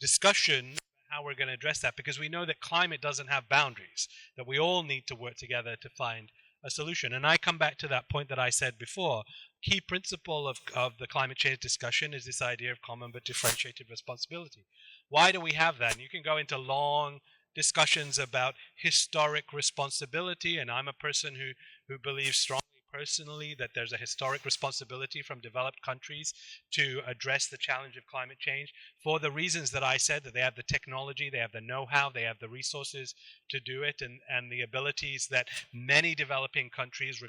discussion how we're going to address that, because we know that climate doesn't have boundaries, that we all need to work together to find a solution. And I come back to that point that I said before. Key principle of the climate change discussion is this idea of common but differentiated responsibility. Why do we have that? And you can go into long discussions about historic responsibility, and I'm a person who believes strongly personally that there's a historic responsibility from developed countries to address the challenge of climate change for the reasons that I said, that they have the technology, they have the know-how, they have the resources to do it, and the abilities that many developing countries,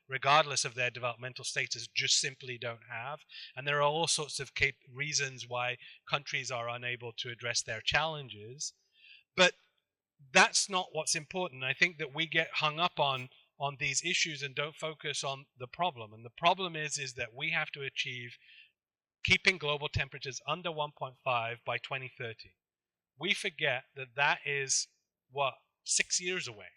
regardless of their developmental status, just simply don't have. And there are all sorts of reasons why countries are unable to address their challenges. But that's not what's important. I think that we get hung up on these issues and don't focus on the problem. And the problem is that we have to achieve keeping global temperatures under 1.5 by 2030. We forget that that is, 6 years away.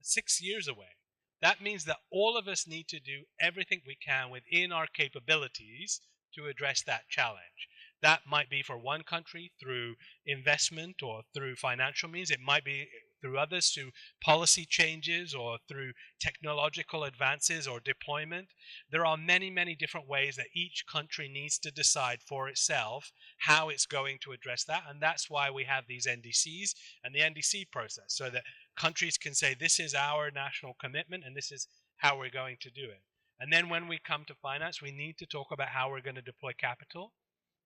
6 years away. That means that all of us need to do everything we can within our capabilities to address that challenge. That might be for one country through investment or through financial means. It might be through others through policy changes or through technological advances or deployment. There are many, many different ways that each country needs to decide for itself how it's going to address that. And that's why we have these NDCs and the NDC process, so that countries can say, this is our national commitment and this is how we're going to do it. And then when we come to finance, we need to talk about how we're going to deploy capital.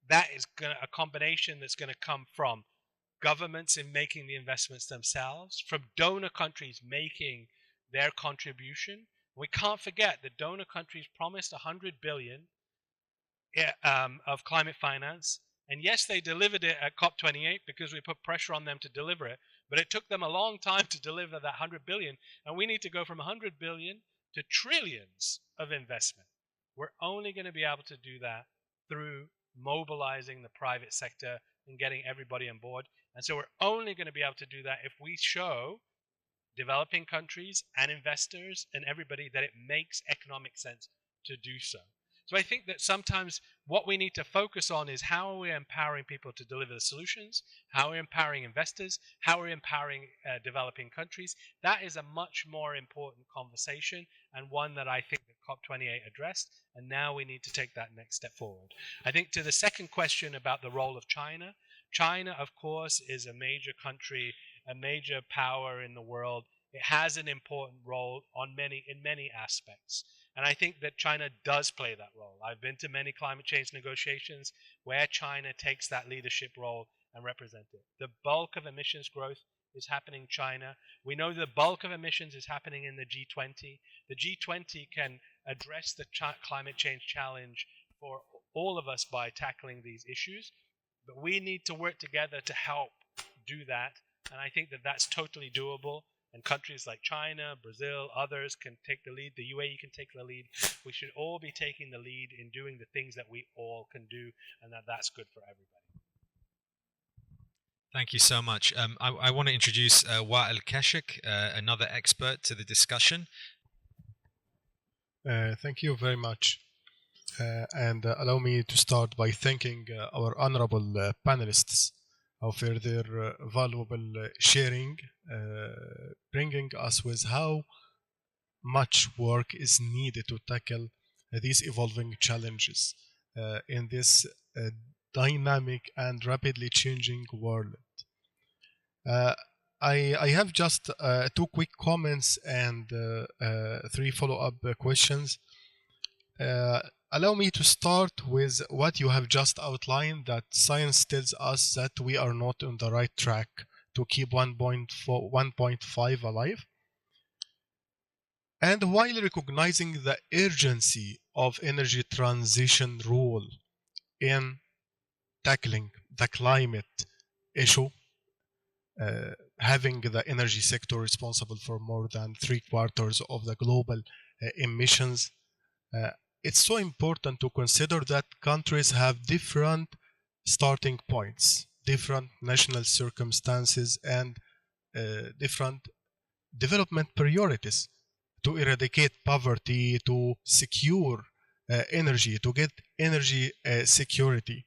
That is a combination that's going to come from governments in making the investments themselves, from donor countries making their contribution. We can't forget that donor countries promised 100 billion of climate finance. And yes, they delivered it at COP28 because we put pressure on them to deliver it. But it took them a long time to deliver that 100 billion. And we need to go from 100 billion to trillions of investment. We're only going to be able to do that through mobilizing the private sector and getting everybody on board. And so we're only going to be able to do that if we show developing countries and investors and everybody that it makes economic sense to do so. So I think that sometimes what we need to focus on is how are we empowering people to deliver the solutions, how are we empowering investors, how are we empowering developing countries. That is a much more important conversation, and one that I think that COP28 addressed, and now we need to take that next step forward. I think to the second question about the role of China, China, of course, is a major country, a major power in the world. It has an important role in many aspects. And I think that China does play that role. I've been to many climate change negotiations where China takes that leadership role and represents it. The bulk of emissions growth is happening in China. We know the bulk of emissions is happening in the G20. The G20 can address the climate change challenge for all of us by tackling these issues. But we need to work together to help do that And I think that that's totally doable. And countries like China, Brazil, others can take the lead. The UAE can take the lead. We should all be taking the lead in doing the things that we all can do, and that's good for everybody. Thank you so much. I want to introduce Wa'il Kashik, another expert to the discussion. Thank you very much. And allow me to start by thanking our honorable panelists for their valuable sharing, bringing us with how much work is needed to tackle these evolving challenges in this dynamic and rapidly changing world. I have just 2 quick comments and 3 follow-up questions. Allow me to start with what you have just outlined, that science tells us that we are not on the right track to keep 1.5 alive. And while recognizing the urgency of energy transition role in tackling the climate issue, having the energy sector responsible for more than 3/4 of the global emissions, it's so important to consider that countries have different starting points, different national circumstances, and different development priorities to eradicate poverty, to secure energy, to get energy security.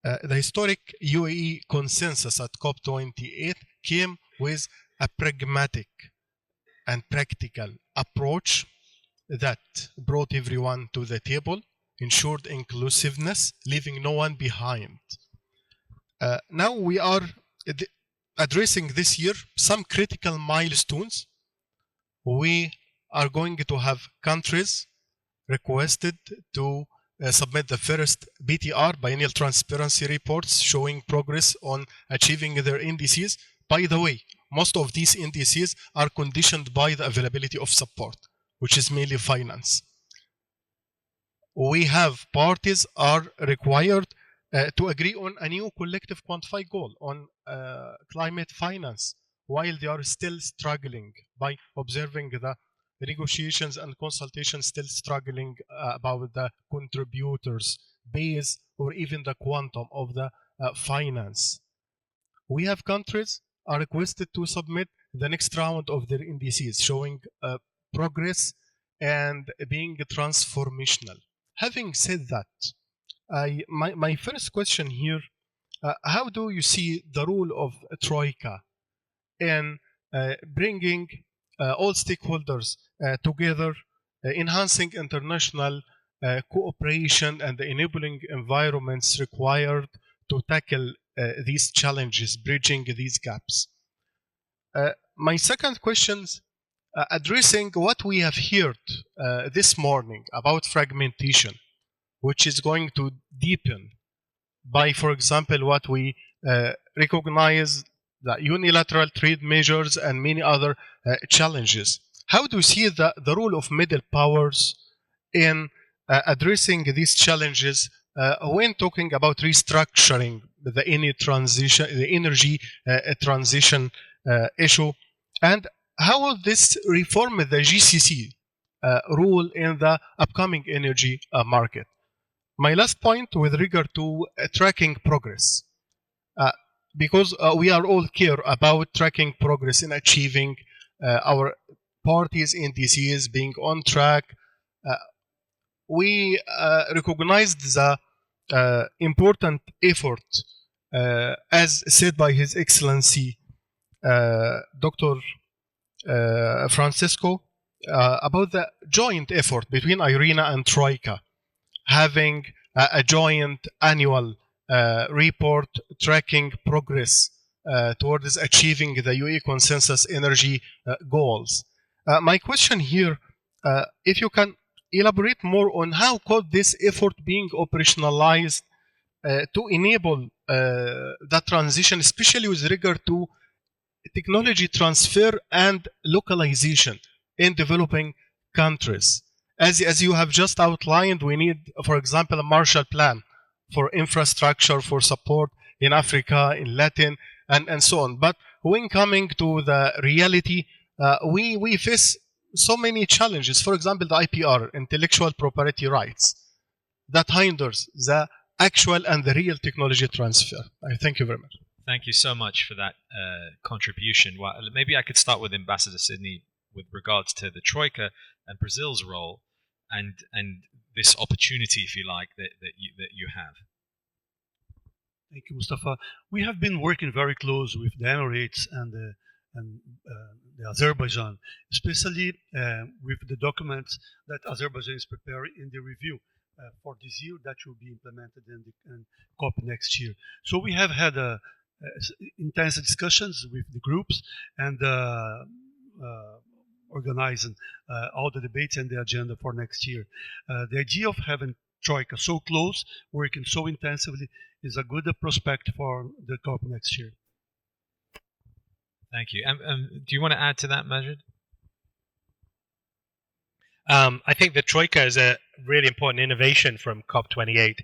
The historic UAE consensus at COP28 came with a pragmatic and practical approach that brought everyone to the table, ensured inclusiveness, leaving no one behind. Now we are addressing this year some critical milestones. We are going to have countries requested to submit the first BTR, biennial transparency reports, showing progress on achieving their indices. By the way, most of these indices are conditioned by the availability of support, which is mainly finance. We have parties are required to agree on a new collective quantified goal on climate finance, while they are still struggling by observing the negotiations and consultations still struggling about the contributors base or even the quantum of the finance. We have countries are requested to submit the next round of their indices showing progress and being transformational. Having said that, my first question here, how do you see the role of Troika in bringing all stakeholders together, enhancing international cooperation and the enabling environments required to tackle these challenges, bridging these gaps? My second question, addressing what we have heard this morning about fragmentation, which is going to deepen by, for example, what we recognize the unilateral trade measures and many other challenges. How do you see the role of middle powers in addressing these challenges when talking about restructuring the energy transition issue, and how will this reform the GCC role in the upcoming energy market? My last point with regard to tracking progress, because we are all care about tracking progress in achieving our parties indices being on track. We recognized the important effort, as said by His Excellency Dr. Francesco, about the joint effort between IRENA and Troika, having a joint annual report tracking progress towards achieving the UAE consensus energy goals. My question here, if you can elaborate more on how could this effort being operationalized to enable that transition, especially with regard to technology transfer and localization in developing countries. As you have just outlined, we need, for example, a Marshall Plan for infrastructure, for support in Africa, in Latin, and so on. But when coming to the reality, we face so many challenges. For example, the IPR, intellectual property rights, that hinders the actual and the real technology transfer. I thank you very much. Thank you so much for that contribution. Well, maybe I could start with Ambassador Sidney with regards to the Troika and Brazil's role and this opportunity, if you like, that you have. Thank you, Mustafa. We have been working very close with the Emirates and the Azerbaijan, especially with the documents that Azerbaijan is preparing in the review for this year that will be implemented in the COP next year. So we have had intense discussions with the groups and organizing all the debates and the agenda for next year. The idea of having Troika so close, working so intensively, is a good prospect for the COP next year. Thank you. Do you want to add to that, Majid? I think the Troika is a really important innovation from COP28.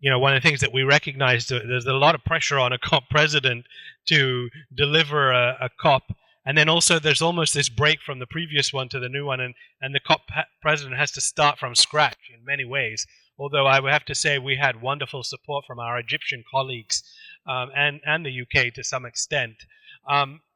You know, one of the things that we recognize, there's a lot of pressure on a COP president to deliver a COP. And then also there's almost this break from the previous one to the new one. And the COP president has to start from scratch in many ways. Although I would have to say we had wonderful support from our Egyptian colleagues and the UK to some extent.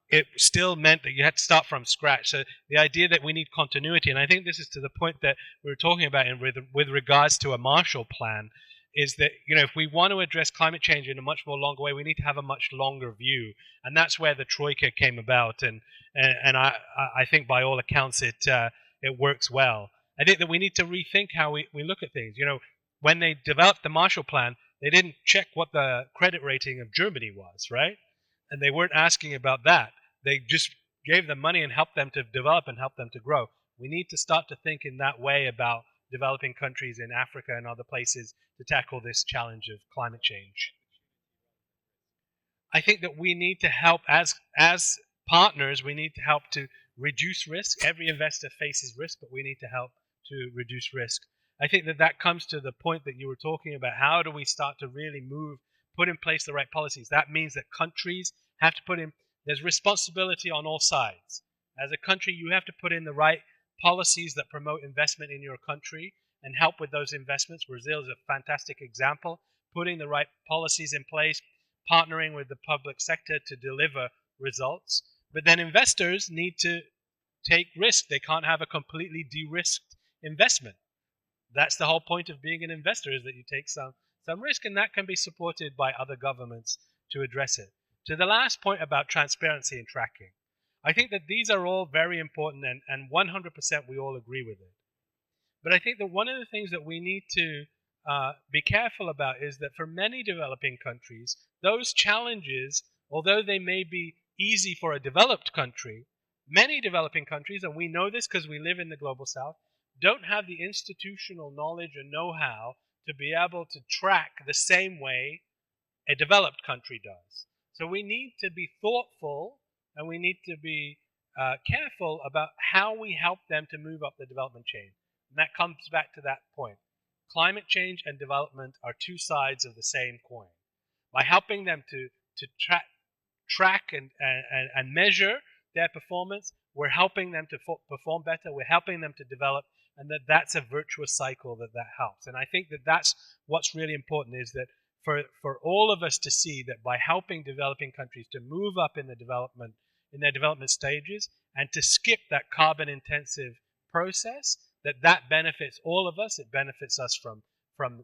It still meant that you had to start from scratch. So the idea that we need continuity, and I think this is to the point that we were talking about with regards to a Marshall Plan, is that, you know, if we want to address climate change in a much more longer way, we need to have a much longer view. And that's where the Troika came about. And I think by all accounts it works well. I think that we need to rethink how we look at things. You know, when they developed the Marshall Plan, they didn't check what the credit rating of Germany was, right? And they weren't asking about that. They just gave them money and helped them to develop and help them to grow. We need to start to think in that way about developing countries in Africa and other places to tackle this challenge of climate change. I think that we need to help, as partners, we need to help to reduce risk. Every investor faces risk, but we need to help to reduce risk. I think that comes to the point that you were talking about. How do we start to really put in place the right policies? That means that countries have to put in, there's responsibility on all sides. As a country, you have to put in the right policies that promote investment in your country and help with those investments. Brazil is a fantastic example, putting the right policies in place, partnering with the public sector to deliver results. But then investors need to take risk. They can't have a completely de-risked investment. That's the whole point of being an investor, is that you take some risk, and that can be supported by other governments to address it. To the last point about transparency and tracking, I think that these are all very important, and 100% we all agree with it. But I think that one of the things that we need to be careful about is that for many developing countries, those challenges, although they may be easy for a developed country, many developing countries, and we know this because we live in the global south, don't have the institutional knowledge and know-how to be able to track the same way a developed country does. So we need to be thoughtful, and we need to be careful about how we help them to move up the development chain. And that comes back to that point. Climate change and development are two sides of the same coin. By helping them to track and measure their performance, we're helping them to perform better, we're helping them to develop, and that's a virtuous cycle that helps. And I think that that's what's really important, is that for all of us to see that by helping developing countries to move up in their development stages and to skip that carbon intensive process, that benefits all of us. It benefits us from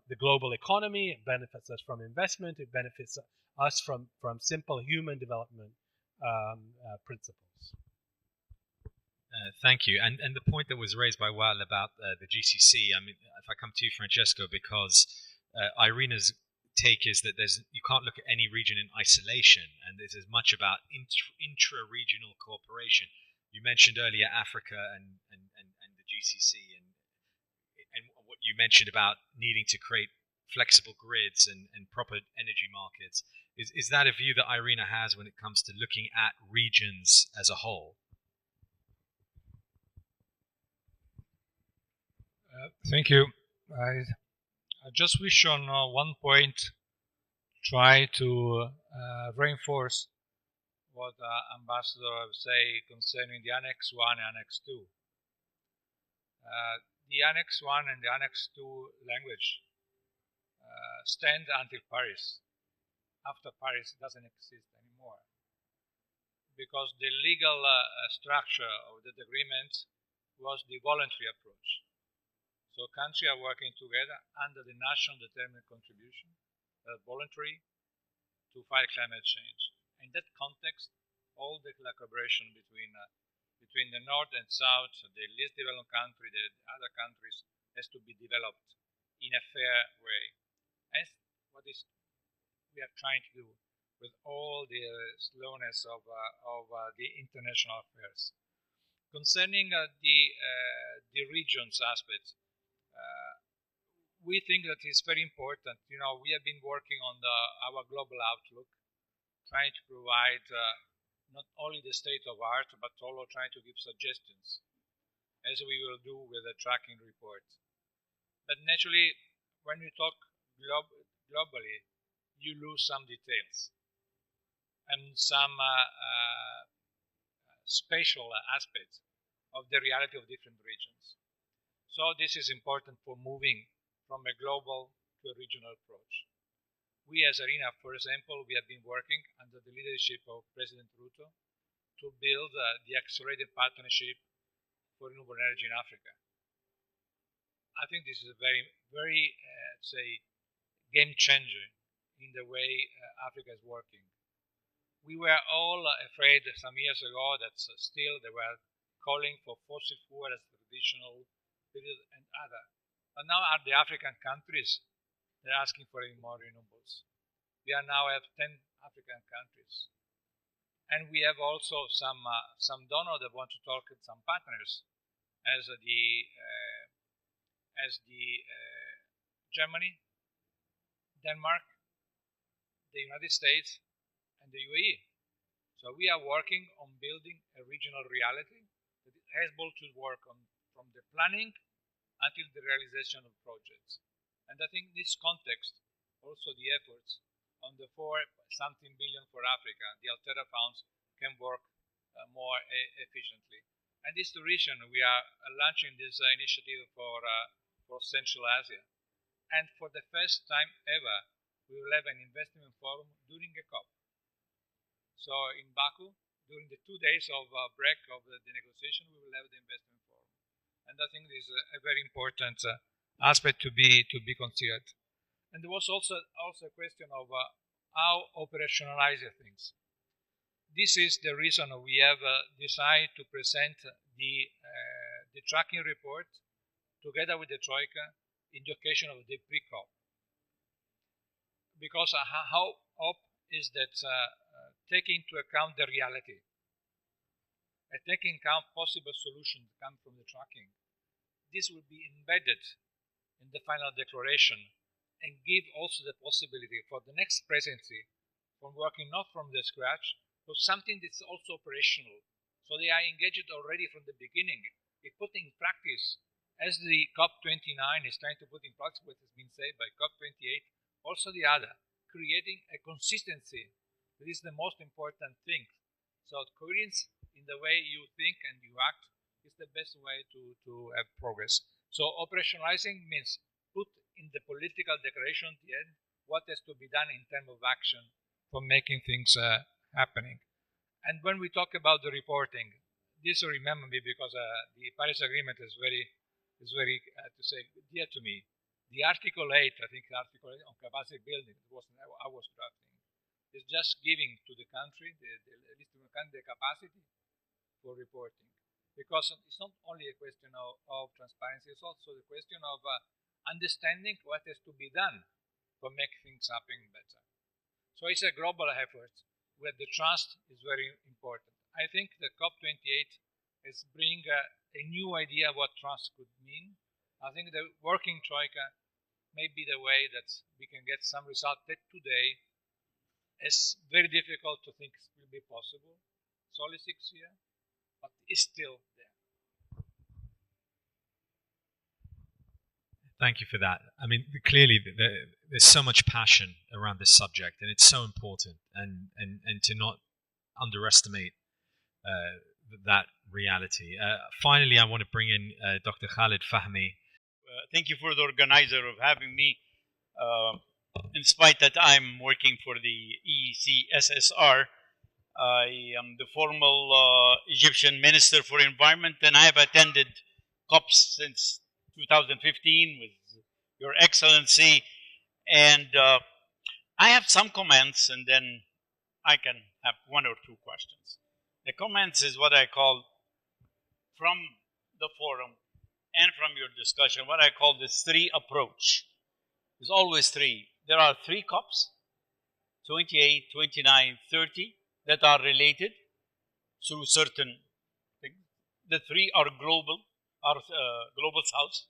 the global economy, it benefits us from investment, it benefits us from simple human development principles. Thank you. And the point that was raised by Wael about the GCC, I mean, if I come to you, Francesco, because IRENA's take is that you can't look at any region in isolation, and this is much about intra-regional cooperation. You mentioned earlier Africa and the GCC, and what you mentioned about needing to create flexible grids and proper energy markets. Is that a view that IRENA has when it comes to looking at regions as a whole? Thank you. I just wish on one point try to reinforce what Ambassador say concerning the Annex 1 and Annex 2. The Annex 1 and the Annex 2 language stand until Paris. After Paris, it doesn't exist anymore. Because the legal structure of the agreement was the voluntary approach. So countries are working together under the national determined contribution, voluntary, to fight climate change. In that context, all the collaboration between the North and South, the least developed country, the other countries, has to be developed in a fair way. And what is we are trying to do with all the slowness of the international affairs. Concerning the regions aspect, we think that it's very important. You know, we have been working on our global outlook, trying to provide not only the state of art, but also trying to give suggestions, as we will do with the tracking report. But naturally, when you talk globally, you lose some details and some spatial aspects of the reality of different regions. So this is important for moving from a global to a regional approach. We as IRENA, for example, we have been working under the leadership of President Ruto to build the accelerated partnership for renewable energy in Africa. I think this is a very, very, say, game changer in the way Africa is working. We were all afraid some years ago that still they were calling for fossil fuel as traditional and other. But now are the African countries, they're asking for more renewables. We are now have 10 African countries. And we have also some donors that want to talk with some partners, as Germany, Denmark, the United States, and the UAE. So we are working on building a regional reality that is able to work on from the planning until the realization of projects. And I think in this context, also the efforts on the 4-something billion for Africa, the Altera funds can work more efficiently. And this region, we are launching this initiative for Central Asia. And for the first time ever, we will have an investment forum during a COP. So in Baku, during the 2 days of break of the negotiation, we will have the investment forum. And I think this is a very important aspect to be considered. And there was also a question of how operationalize things. This is the reason we have decided to present the tracking report together with the Troika in the occasion of the pre-COP. Because how up is that taking into account the reality and taking account possible solutions that come from the tracking. This will be embedded in the final declaration and give also the possibility for the next presidency from working not from the scratch, but something that's also operational. So they are engaged already from the beginning. They put in practice, as the COP29 is trying to put in practice what has been said by COP28, also the other, creating a consistency. That is the most important thing. So coherence in the way you think and you act is the best way to have progress. So operationalizing means put in the political declaration at the end what has to be done in terms of action for making things happening. And when we talk about the reporting, this remember me because the Paris Agreement is very to say dear to me. The Article 8, I think the Article 8 on capacity building, I was drafting, is just giving to the country, the capacity for reporting. Because it's not only a question of transparency, it's also the question of understanding what has to be done to make things happen better. So it's a global effort where the trust is very important. I think the COP28 is bringing a new idea of what trust could mean. I think the working Troika may be the way that we can get some result that today is very difficult to think will be possible. It's only 6 years, but it's still there. Thank you for that. I mean, clearly there's so much passion around this subject, and it's so important, and to not underestimate that reality. Finally, I want to bring in Dr. Khalid Fahmy. Thank you for the organizer of having me. In spite that I'm working for the EEC SSR, I am the formal Egyptian Minister for Environment, and I have attended COPs since 2015 with Your Excellency. And I have some comments, and then I can have one or two questions. The comments is what I call, from the forum and from your discussion, what I call this three approach. There's always three. There are three COPs, 28, 29, 30, that are related through certain things. The three are global south.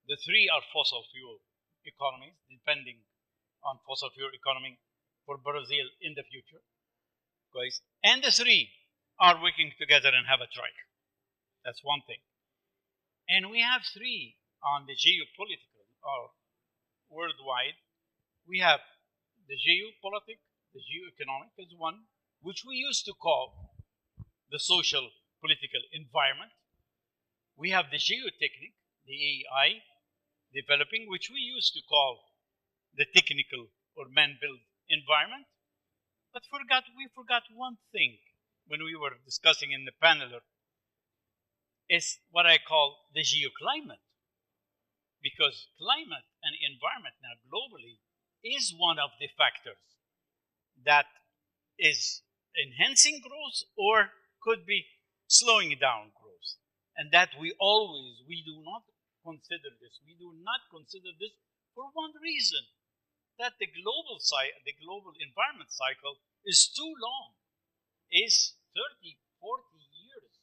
The three are fossil fuel economies, depending on fossil fuel economy for Brazil in the future. Guys. And the three are working together and have a trike. That's one thing. And we have three on the geopolitical or worldwide. We have the geopolitical, the geoeconomic is one, which we used to call the social political environment. We have the geotechnic, the AI developing, which we used to call the technical or man-built environment. But we forgot one thing when we were discussing in the panel, is what I call the geoclimate. Because climate and environment now globally is one of the factors that is enhancing growth or could be slowing down growth. And that we do not consider this. We do not consider this for one reason, that the global environment cycle is too long, is 30, 40 years,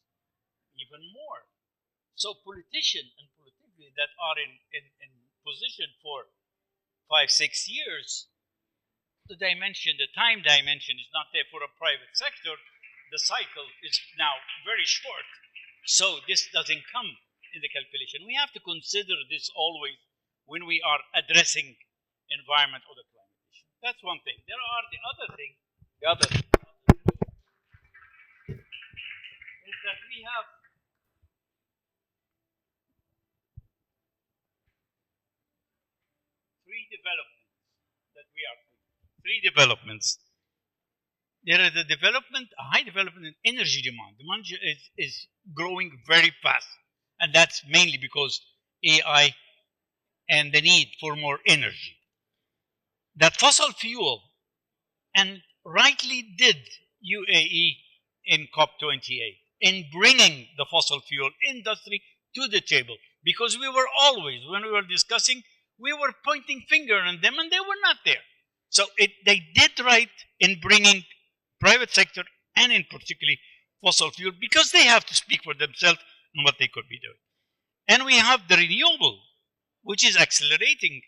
even more. So politicians and politicians that are in position for 5, 6 years, the time dimension is not there. For a private sector, the cycle is now very short. So this doesn't come in the calculation. We have to consider this always when we are addressing environment or the climate issue. That's one thing. The other thing is that we have three developments. There is a high development in energy demand. Demand is growing very fast. And that's mainly because AI and the need for more energy. That fossil fuel, and rightly did UAE in COP28 in bringing the fossil fuel industry to the table, because we were always, when we were discussing, we were pointing finger on them and they were not there. So they did right in bringing private sector and in particularly fossil fuel, because they have to speak for themselves and what they could be doing. And we have the renewable, which is accelerating,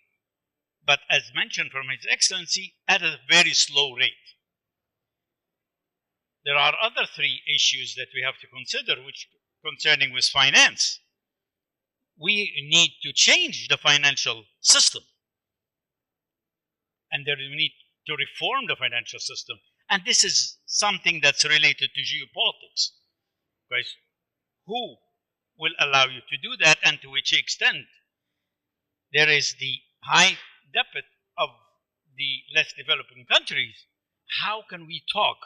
but as mentioned from His Excellency, at a very slow rate. There are other three issues that we have to consider, which concerning with finance. We need to change the financial system. And there we need to reform the financial system. And this is something that's related to geopolitics. Guys, who will allow you to do that and to which extent? There is the high debt of the less developing countries. How can we talk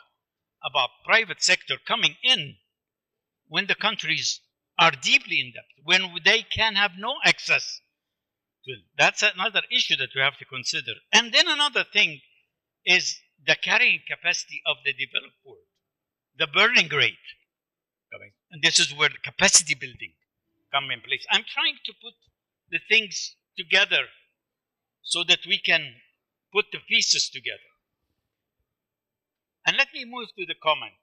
about private sector coming in when the countries are deeply in debt, when they can have no access to it? That's another issue that we have to consider. And then another thing is the carrying capacity of the developed world, the burning rate. And this is where the capacity building come in place. I'm trying to put the things together so that we can put the pieces together. And let me move to the comment.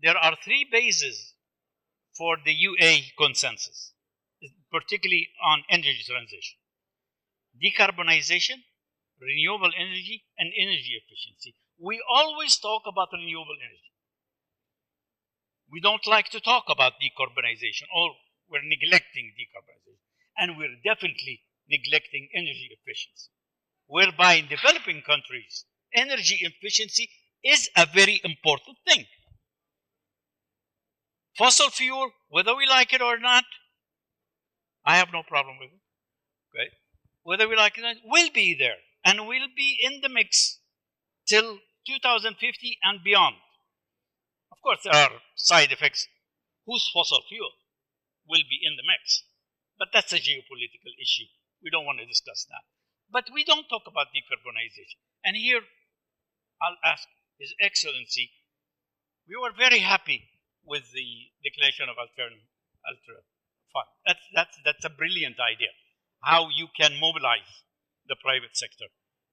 There are three bases for the UA consensus, particularly on energy transition: decarbonization, renewable energy, and energy efficiency. We always talk about renewable energy. We don't like to talk about decarbonization, or we're neglecting decarbonization. And we're definitely neglecting energy efficiency, whereby in developing countries, energy efficiency is a very important thing. Fossil fuel, whether we like it or not, I have no problem with it. Okay? Whether we like it or not, will be there and will be in the mix till 2050 and beyond. Of course, there are side effects. Whose fossil fuel will be in the mix? But that's a geopolitical issue. We don't want to discuss that. But we don't talk about decarbonization. And here, I'll ask His Excellency, we were very happy with the declaration of Ultra Fund. That's a brilliant idea, how you can mobilize the private sector.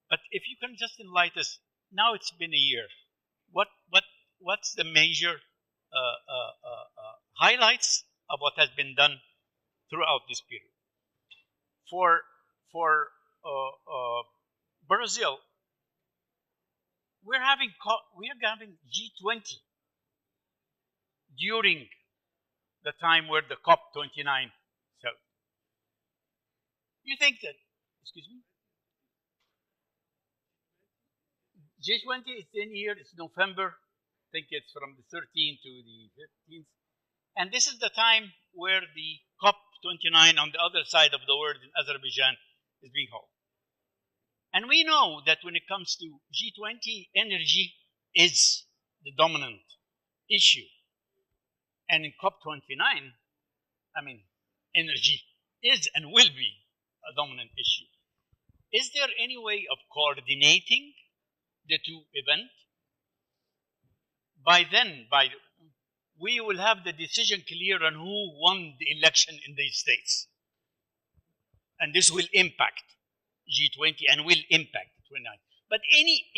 But if you can just enlighten us, now it's been a year. What's the major highlights of what has been done throughout this period? For Brazil, we're having G20 during the time where the COP29 held. You think that, excuse me? G20 is in here, it's November. I think it's from the 13th to the 15th. And this is the time where the COP29 on the other side of the world in Azerbaijan is being held. And we know that when it comes to G20, energy is the dominant issue. And in COP29, I mean, energy is and will be a dominant issue. Is there any way of coordinating the two events? By then, we will have the decision clear on who won the election in these states. And this will impact G20 and will impact 29. But any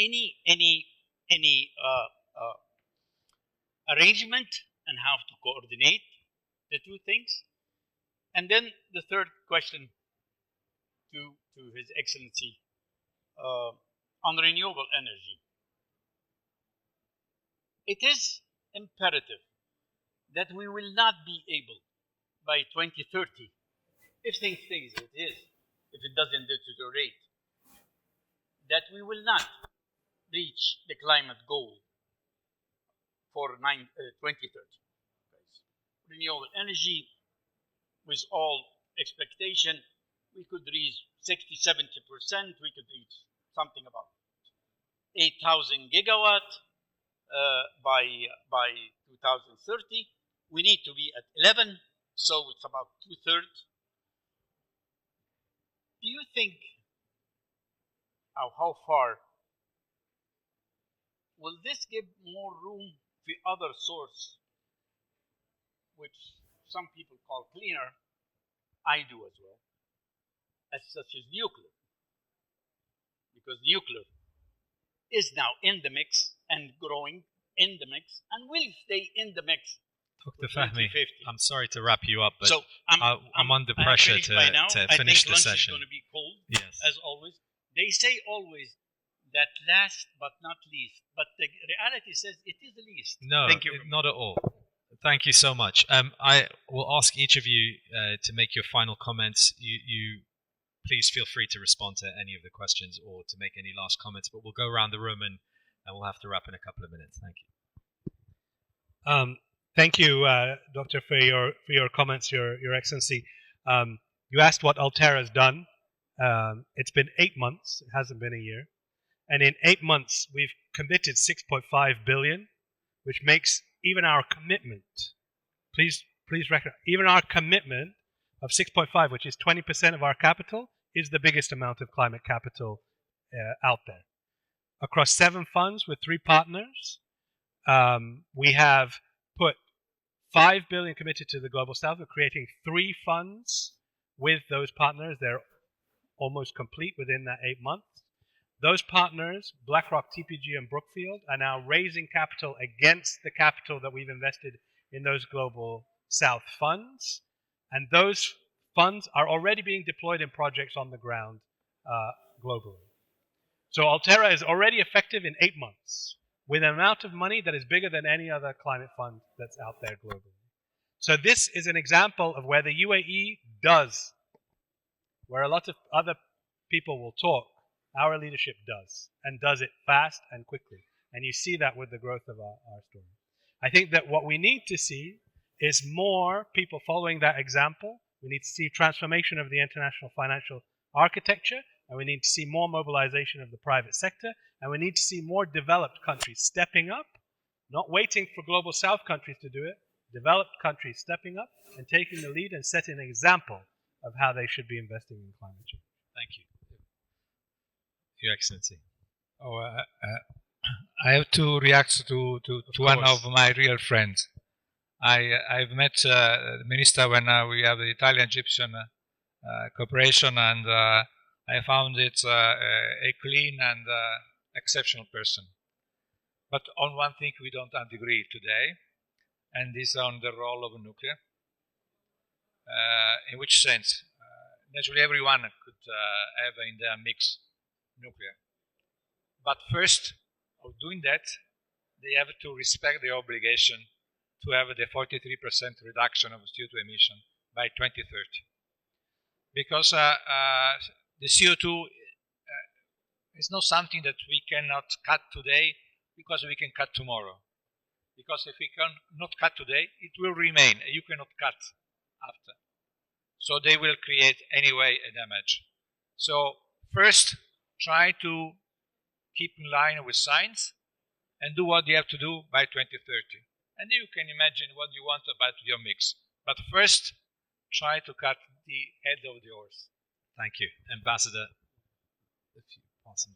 arrangement and how to coordinate the two things? And then the third question to His Excellency on renewable energy. It is imperative that we will not be able by 2030, if things stay as it is, if it doesn't deteriorate, that we will not reach the climate goal for 2030. Renewable energy, with all expectation, we could reach 60–70%. We could reach something about 8,000 gigawatt by 2030. We need to be at 11, so it's about 2/3. Do you think how far will this give more room for other source, which some people call cleaner? I do as well, as such as nuclear, because nuclear is now in the mix and growing in the mix and will stay in the mix. Dr. Fahmy, I'm sorry to wrap you up, but so I'm under pressure to finish the session. Lunch is going to be cold, yes, as always. They say always that last but not least, but the reality says it is the least. No, thank you not at all. Thank you so much. I will ask each of you to make your final comments. You please feel free to respond to any of the questions or to make any last comments, but we'll go around the room and we'll have to wrap in a couple of minutes. Thank you. Thank you, Doctor, for your comments, Your Excellency. You asked what Altera has done. It's been 8 months. It hasn't been a year. And in 8 months, we've committed 6.5 billion, which makes even our commitment, please recognize, even our commitment of 6.5, which is 20% of our capital, is the biggest amount of climate capital out there. Across 7 funds with 3 partners, we have put 5 billion committed to the Global South. We're creating 3 funds with those partners. They're almost complete within that 8 months. Those partners, BlackRock, TPG, and Brookfield, are now raising capital against the capital that we've invested in those Global South funds. And those funds are already being deployed in projects on the ground globally. So Altera is already effective in 8 months with an amount of money that is bigger than any other climate fund that's out there globally. So this is an example of where the UAE does, where a lot of other people will talk, our leadership does, and does it fast and quickly. And you see that with the growth of our story. I think that what we need to see is more people following that example. We need to see transformation of the international financial architecture, and we need to see more mobilization of the private sector, and we need to see more developed countries stepping up, not waiting for global south countries to do it, developed countries stepping up and taking the lead and setting an example of how they should be investing in climate change. Thank you. Your Excellency. I have to react to one of my real friends. I've met the minister when we have the Italian-Egyptian cooperation, and I found it a clean and exceptional person. But on one thing we don't agree today, and this is on the role of nuclear. In which sense? Naturally, everyone could have in their mix nuclear. But first, of doing that, they have to respect the obligation to have the 43% reduction of CO2 emission by 2030. Because the CO2 is not something that we cannot cut today because we can cut tomorrow. Because if we cannot cut today, it will remain. You cannot cut after. So they will create anyway a damage. So first, try to keep in line with science and do what you have to do by 2030. And you can imagine what you want about your mix. But first, try to cut the head of the horse. Thank you. Ambassador, if you pass him.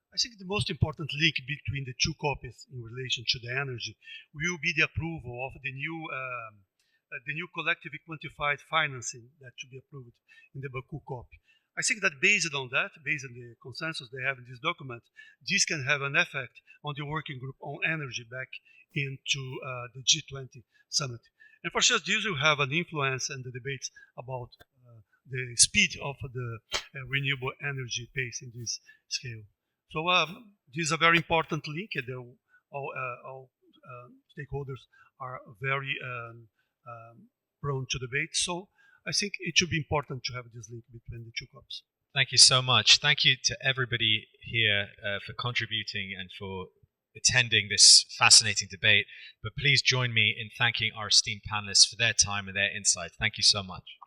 I think the most important link between the two copies in relation to the energy will be the approval of the new collectively quantified financing that should be approved in the Baku copy. I think that based on that, based on the consensus they have in this document, this can have an effect on the working group on energy back into the G20 summit. And for sure, this will have an influence in the debates about the speed of the renewable energy pace in this scale. So this is a very important link. All stakeholders are very prone to debate. So I think it should be important to have this link between the two COPs. Thank you so much. Thank you to everybody here for contributing and for attending this fascinating debate. But please join me in thanking our esteemed panelists for their time and their insight. Thank you so much.